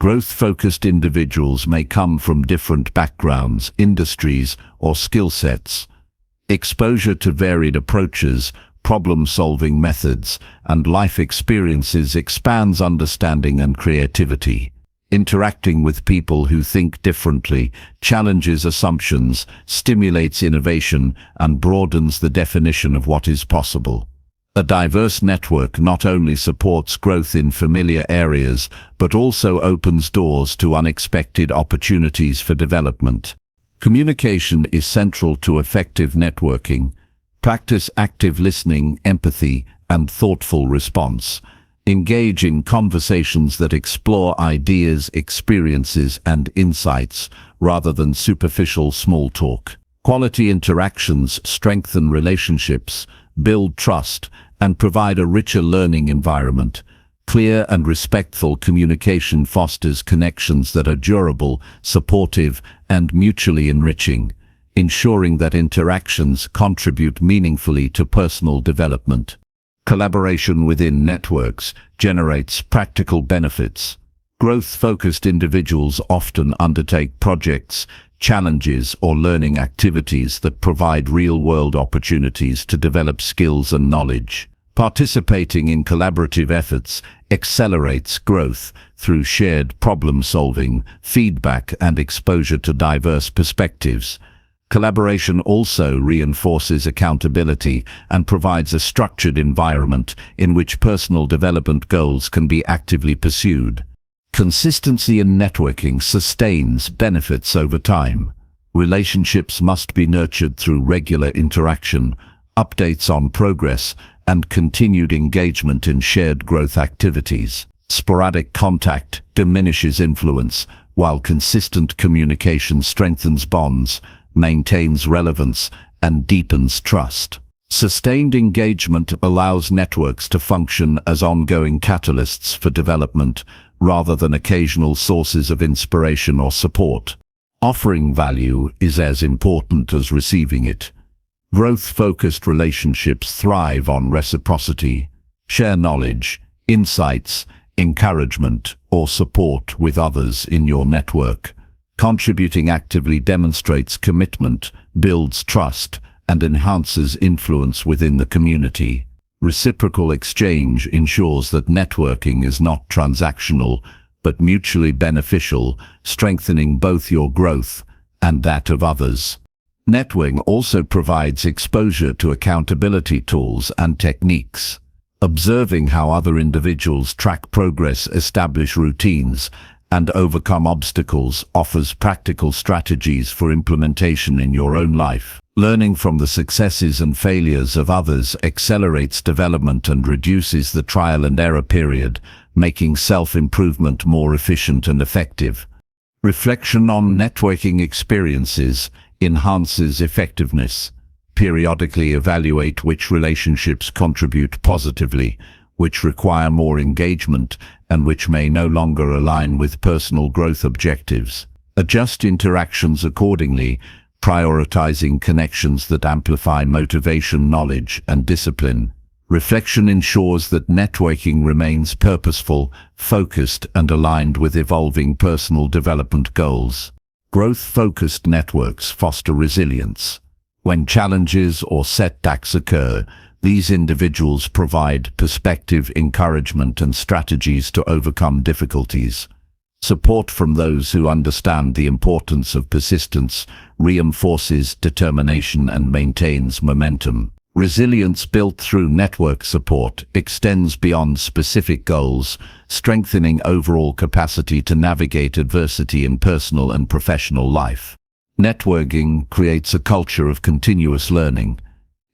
Growth-focused individuals may come from different backgrounds, industries, or skill sets. Exposure to varied approaches, problem-solving methods, and life experiences expands understanding and creativity. Interacting with people who think differently challenges assumptions, stimulates innovation, and broadens the definition of what is possible. A diverse network not only supports growth in familiar areas, but also opens doors to unexpected opportunities for development. Communication is central to effective networking. Practice active listening, empathy, and thoughtful response. Engage in conversations that explore ideas, experiences, and insights, rather than superficial small talk. Quality interactions strengthen relationships, build trust, and provide a richer learning environment. Clear and respectful communication fosters connections that are durable, supportive, and mutually enriching, ensuring that interactions contribute meaningfully to personal development. Collaboration within networks generates practical benefits. Growth-focused individuals often undertake projects, challenges, or learning activities that provide real-world opportunities to develop skills and knowledge. Participating in collaborative efforts accelerates growth through shared problem-solving, feedback, and exposure to diverse perspectives. Collaboration also reinforces accountability and provides a structured environment in which personal development goals can be actively pursued. Consistency in networking sustains benefits over time. Relationships must be nurtured through regular interaction, updates on progress, and continued engagement in shared growth activities. Sporadic contact diminishes influence, while consistent communication strengthens bonds, maintains relevance, and deepens trust. Sustained engagement allows networks to function as ongoing catalysts for development, rather than occasional sources of inspiration or support. Offering value is as important as receiving it. Growth-focused relationships thrive on reciprocity. Share knowledge, insights, encouragement, or support with others in your network. Contributing actively demonstrates commitment, builds trust, and enhances influence within the community. Reciprocal exchange ensures that networking is not transactional, but mutually beneficial, strengthening both your growth and that of others. Networking also provides exposure to accountability tools and techniques. Observing how other individuals track progress, establish routines, and overcome obstacles offers practical strategies for implementation in your own life. Learning from the successes and failures of others accelerates development and reduces the trial and error period, making self-improvement more efficient and effective. Reflection on networking experiences enhances effectiveness. Periodically evaluate which relationships contribute positively, which require more engagement, and which may no longer align with personal growth objectives. Adjust interactions accordingly, prioritizing connections that amplify motivation, knowledge, and discipline. Reflection ensures that networking remains purposeful, focused, and aligned with evolving personal development goals. Growth-focused networks foster resilience. When challenges or setbacks occur, these individuals provide perspective, encouragement, and strategies to overcome difficulties. Support from those who understand the importance of persistence reinforces determination and maintains momentum. Resilience built through network support extends beyond specific goals, strengthening overall capacity to navigate adversity in personal and professional life. Networking creates a culture of continuous learning.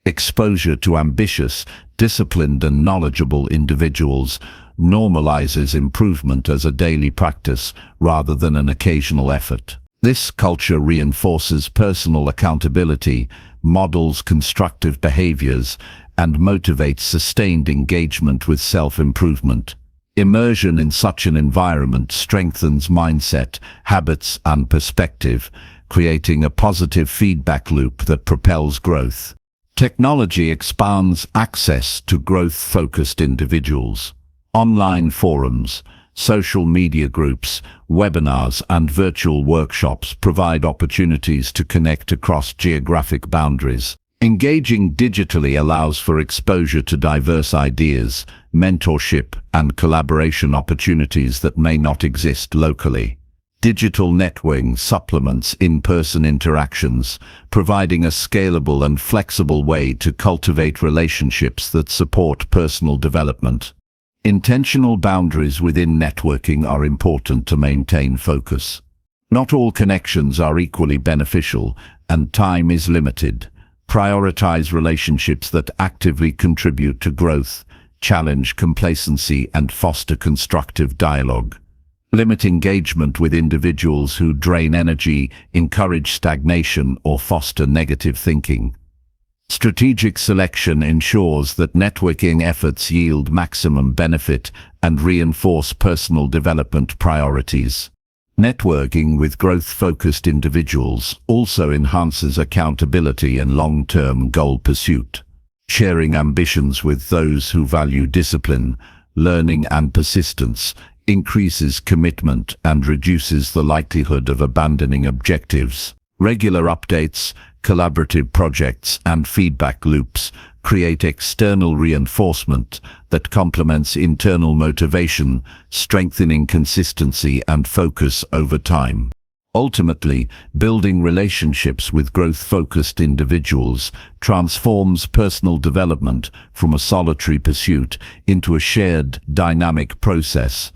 Exposure to ambitious, disciplined, and knowledgeable individuals normalizes improvement as a daily practice rather than an occasional effort. This culture reinforces personal accountability, models constructive behaviors, and motivates sustained engagement with self-improvement. Immersion in such an environment strengthens mindset, habits, and perspective, creating a positive feedback loop that propels growth. Technology expands access to growth-focused individuals. Online forums, social media groups, webinars, and virtual workshops provide opportunities to connect across geographic boundaries. Engaging digitally allows for exposure to diverse ideas, mentorship, and collaboration opportunities that may not exist locally. Digital networking supplements in-person interactions, providing a scalable and flexible way to cultivate relationships that support personal development. Intentional boundaries within networking are important to maintain focus. Not all connections are equally beneficial, and time is limited. Prioritize relationships that actively contribute to growth, challenge complacency, and foster constructive dialogue. Limit engagement with individuals who drain energy, encourage stagnation, or foster negative thinking. Strategic selection ensures that networking efforts yield maximum benefit and reinforce personal development priorities. Networking with growth-focused individuals also enhances accountability and long-term goal pursuit. Sharing ambitions with those who value discipline, learning and persistence increases commitment and reduces the likelihood of abandoning objectives. Regular updates, collaborative projects, and feedback loops create external reinforcement that complements internal motivation, strengthening consistency and focus over time. Ultimately, building relationships with growth-focused individuals transforms personal development from a solitary pursuit into a shared, dynamic process.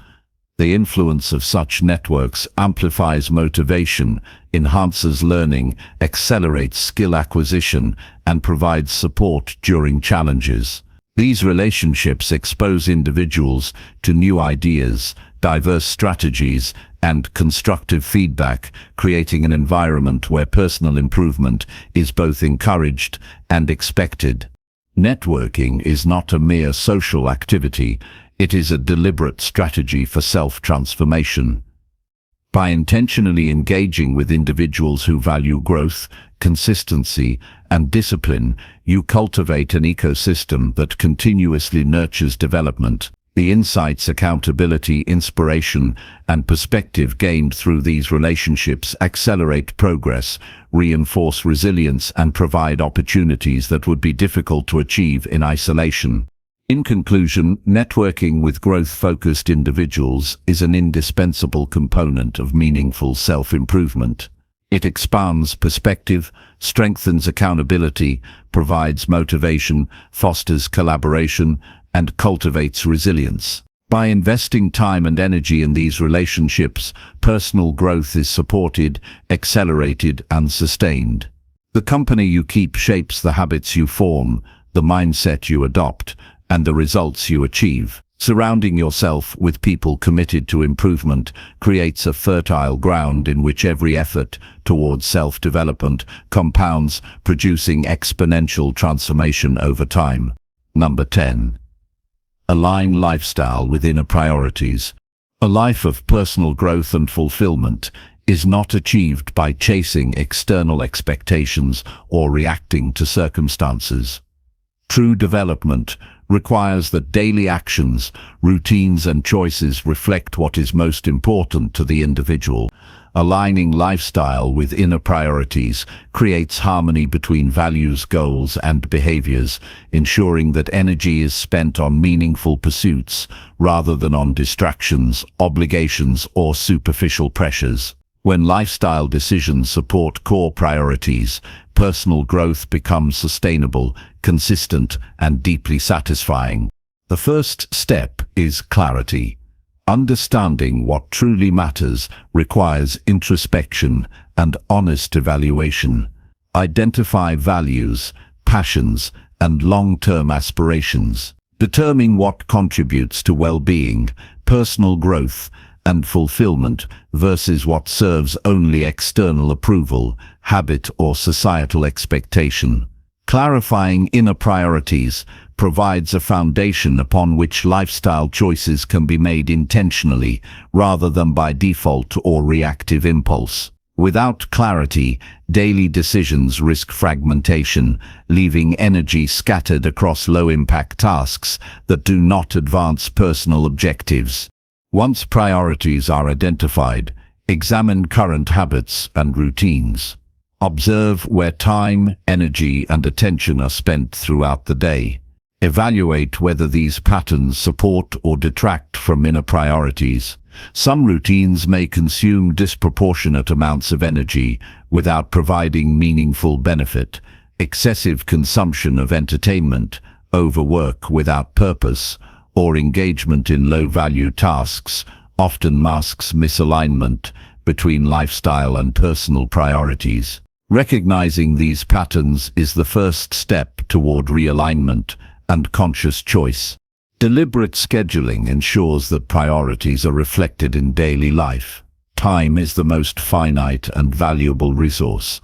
The influence of such networks amplifies motivation, enhances learning, accelerates skill acquisition, and provides support during challenges. These relationships expose individuals to new ideas, diverse strategies, and constructive feedback, creating an environment where personal improvement is both encouraged and expected. Networking is not a mere social activity. It is a deliberate strategy for self-transformation. By intentionally engaging with individuals who value growth, consistency, and discipline, you cultivate an ecosystem that continuously nurtures development. The insights, accountability, inspiration, and perspective gained through these relationships accelerate progress, reinforce resilience, and provide opportunities that would be difficult to achieve in isolation. In conclusion, networking with growth-focused individuals is an indispensable component of meaningful self-improvement. It expands perspective, strengthens accountability, provides motivation, fosters collaboration, and cultivates resilience. By investing time and energy in these relationships, personal growth is supported, accelerated, and sustained. The company you keep shapes the habits you form, the mindset you adopt, and the results you achieve. Surrounding yourself with people committed to improvement creates a fertile ground in which every effort towards self-development compounds, producing exponential transformation over time. Number 10. Align lifestyle with inner priorities. A life of personal growth and fulfillment is not achieved by chasing external expectations or reacting to circumstances. True development requires that daily actions, routines, and choices reflect what is most important to the individual. Aligning lifestyle with inner priorities creates harmony between values, goals, and behaviors, ensuring that energy is spent on meaningful pursuits rather than on distractions, obligations, or superficial pressures. When lifestyle decisions support core priorities, personal growth becomes sustainable, consistent, and deeply satisfying. The first step is clarity. Understanding what truly matters requires introspection and honest evaluation. Identify values, passions, and long-term aspirations. Determine what contributes to well-being, personal growth, and fulfillment versus what serves only external approval, habit, or societal expectation. Clarifying inner priorities provides a foundation upon which lifestyle choices can be made intentionally rather than by default or reactive impulse. Without clarity, daily decisions risk fragmentation, leaving energy scattered across low-impact tasks that do not advance personal objectives. Once priorities are identified, examine current habits and routines. Observe where time, energy, and attention are spent throughout the day. Evaluate whether these patterns support or detract from inner priorities. Some routines may consume disproportionate amounts of energy without providing meaningful benefit. Excessive consumption of entertainment, overwork without purpose, or engagement in low-value tasks often masks misalignment between lifestyle and personal priorities. Recognizing these patterns is the first step toward realignment and conscious choice. Deliberate scheduling ensures that priorities are reflected in daily life. Time is the most finite and valuable resource.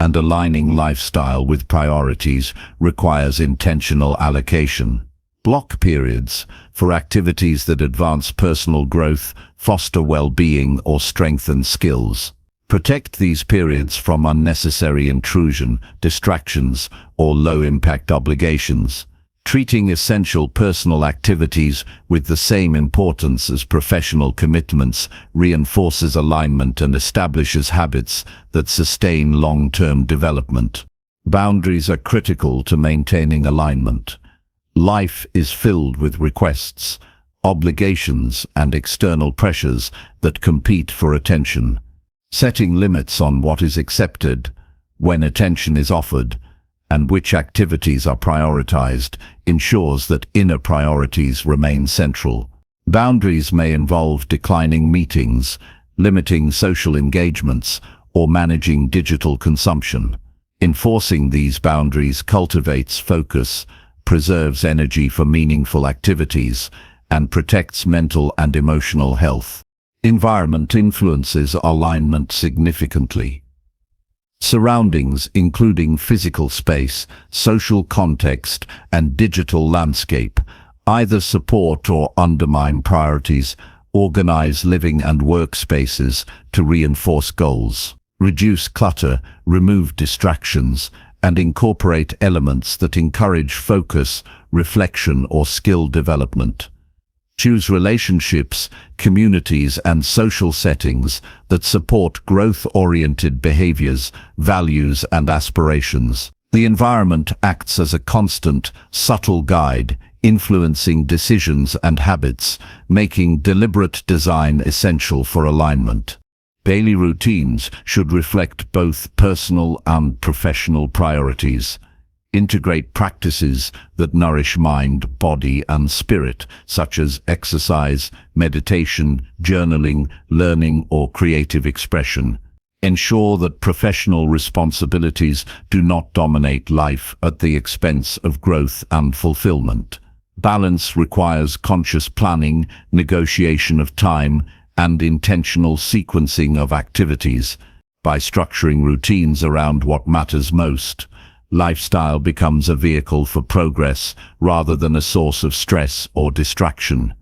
and aligning lifestyle with priorities requires intentional allocation. Block periods for activities that advance personal growth, foster well-being, or strengthen skills. Protect these periods from unnecessary intrusion, distractions, or low-impact obligations. Treating essential personal activities with the same importance as professional commitments reinforces alignment and establishes habits that sustain long-term development. Boundaries are critical to maintaining alignment. Life is filled with requests, obligations, and external pressures that compete for attention. Setting limits on what is accepted, when attention is offered, and which activities are prioritized ensures that inner priorities remain central. Boundaries may involve declining meetings, limiting social engagements, or managing digital consumption. Enforcing these boundaries cultivates focus, preserves energy for meaningful activities, and protects mental and emotional health. Environment influences alignment significantly. Surroundings, including physical space, social context, and digital landscape, either support or undermine priorities. Organize living and workspaces to reinforce goals. Reduce clutter, remove distractions, and incorporate elements that encourage focus, reflection, or skill development. Choose relationships, communities, and social settings that support growth-oriented behaviors, values, and aspirations. The environment acts as a constant, subtle guide, influencing decisions and habits, making deliberate design essential for alignment. Daily routines should reflect both personal and professional priorities. Integrate practices that nourish mind, body, and spirit, such as exercise, meditation, journaling, learning, or creative expression. Ensure that professional responsibilities do not dominate life at the expense of growth and fulfillment. Balance requires conscious planning, negotiation of time, and intentional sequencing of activities. By structuring routines around what matters most, lifestyle becomes a vehicle for progress rather than a source of stress or distraction.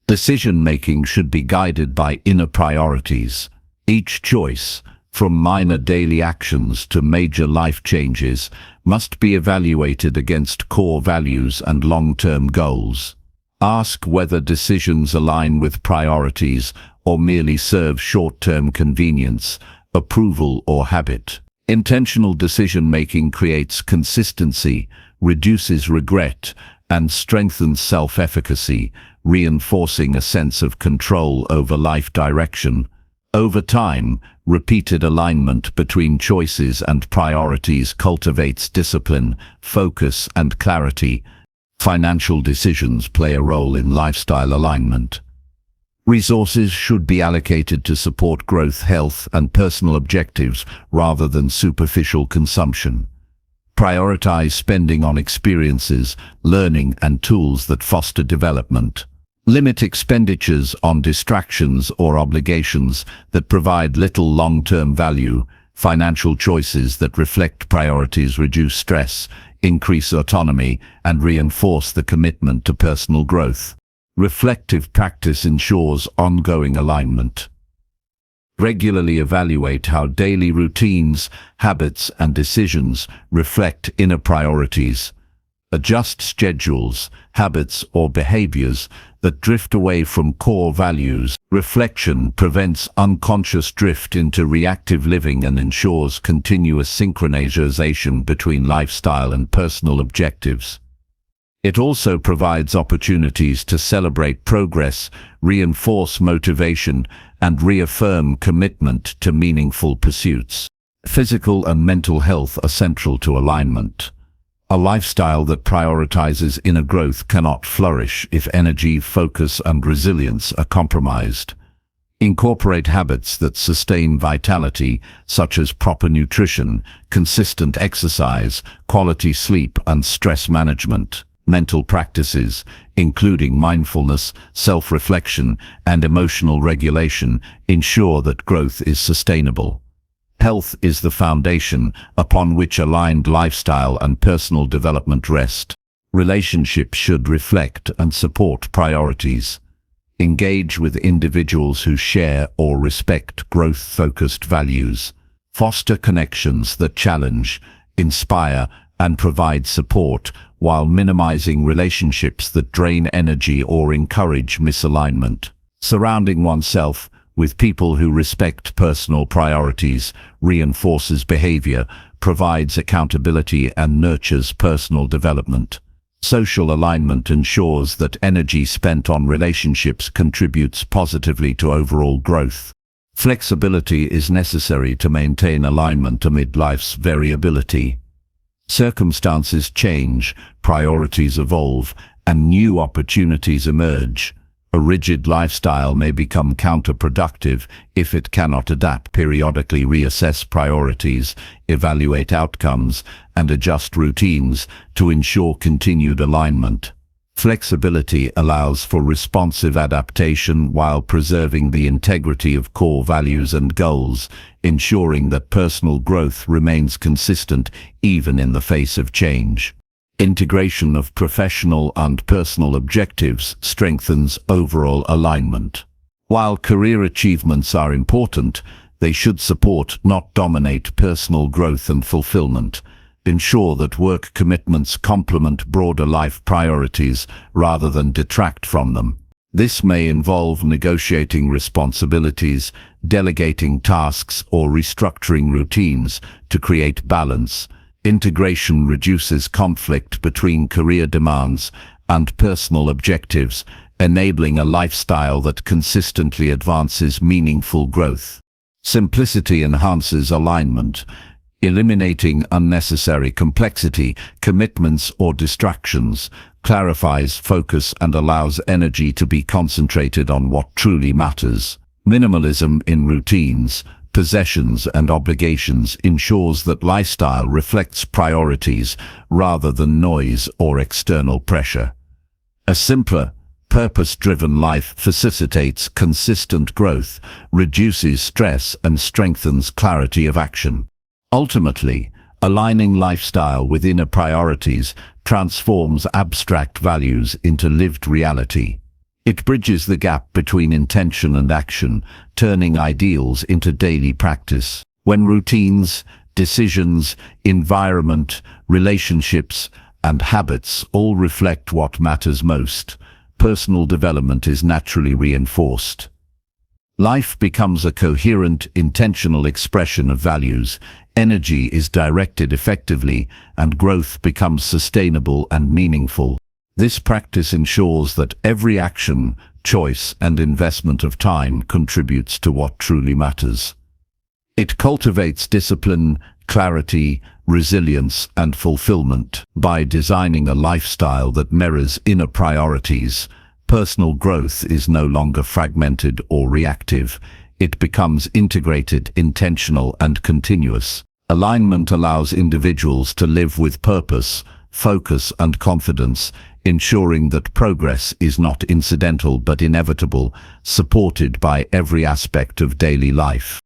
Decision-making should be guided by inner priorities. Each choice, from minor daily actions to major life changes, must be evaluated against core values and long-term goals. Ask whether decisions align with priorities or merely serve short-term convenience, approval, or habit. Intentional decision-making creates consistency, reduces regret, and strengthens self-efficacy, reinforcing a sense of control over life direction. Over time, repeated alignment between choices and priorities cultivates discipline, focus, and clarity. Financial decisions play a role in lifestyle alignment. Resources should be allocated to support growth, health, and personal objectives rather than superficial consumption. Prioritize spending on experiences, learning, and tools that foster development. Limit expenditures on distractions or obligations that provide little long-term value. Financial choices that reflect priorities reduce stress, increase autonomy, and reinforce the commitment to personal growth. Reflective practice ensures ongoing alignment. Regularly evaluate how daily routines, habits, and decisions reflect inner priorities. Adjust schedules, habits, or behaviors that drift away from core values. Reflection prevents unconscious drift into reactive living and ensures continuous synchronization between lifestyle and personal objectives. It also provides opportunities to celebrate progress, reinforce motivation, and reaffirm commitment to meaningful pursuits. Physical and mental health are central to alignment. A lifestyle that prioritizes inner growth cannot flourish if energy, focus, and resilience are compromised. Incorporate habits that sustain vitality, such as proper nutrition, consistent exercise, quality sleep, and stress management. Mental practices, including mindfulness, self-reflection, and emotional regulation, ensure that growth is sustainable. Health is the foundation upon which aligned lifestyle and personal development rest. Relationships should reflect and support priorities. Engage with individuals who share or respect growth-focused values. Foster connections that challenge, inspire, and provide support, while minimizing relationships that drain energy or encourage misalignment. Surrounding oneself with people who respect personal priorities reinforces behavior, provides accountability, and nurtures personal development. Social alignment ensures that energy spent on relationships contributes positively to overall growth. Flexibility is necessary to maintain alignment amid life's variability. Circumstances change, priorities evolve, and new opportunities emerge. A rigid lifestyle may become counterproductive if it cannot adapt. Periodically reassess priorities, evaluate outcomes, and adjust routines to ensure continued alignment. Flexibility allows for responsive adaptation while preserving the integrity of core values and goals, ensuring that personal growth remains consistent even in the face of change. Integration of professional and personal objectives strengthens overall alignment. While career achievements are important, they should support, not dominate, personal growth and fulfillment. Ensure that work commitments complement broader life priorities rather than detract from them. This may involve negotiating responsibilities, delegating tasks, or restructuring routines to create balance. Integration reduces conflict between career demands and personal objectives, enabling a lifestyle that consistently advances meaningful growth. Simplicity enhances alignment. Eliminating unnecessary complexity, commitments, or distractions clarifies focus and allows energy to be concentrated on what truly matters. Minimalism in routines, possessions, and obligations ensures that lifestyle reflects priorities rather than noise or external pressure. A simpler, purpose-driven life facilitates consistent growth, reduces stress, and strengthens clarity of action. Ultimately, aligning lifestyle with inner priorities transforms abstract values into lived reality. It bridges the gap between intention and action, turning ideals into daily practice. When routines, decisions, environment, relationships, and habits all reflect what matters most, personal development is naturally reinforced. Life becomes a coherent, intentional expression of values, energy is directed effectively, and growth becomes sustainable and meaningful. This practice ensures that every action, choice, and investment of time contributes to what truly matters. It cultivates discipline, clarity, resilience, and fulfillment. By designing a lifestyle that mirrors inner priorities, personal growth is no longer fragmented or reactive. It becomes integrated, intentional, and continuous. Alignment allows individuals to live with purpose, focus, and confidence, ensuring that progress is not incidental but inevitable, supported by every aspect of daily life.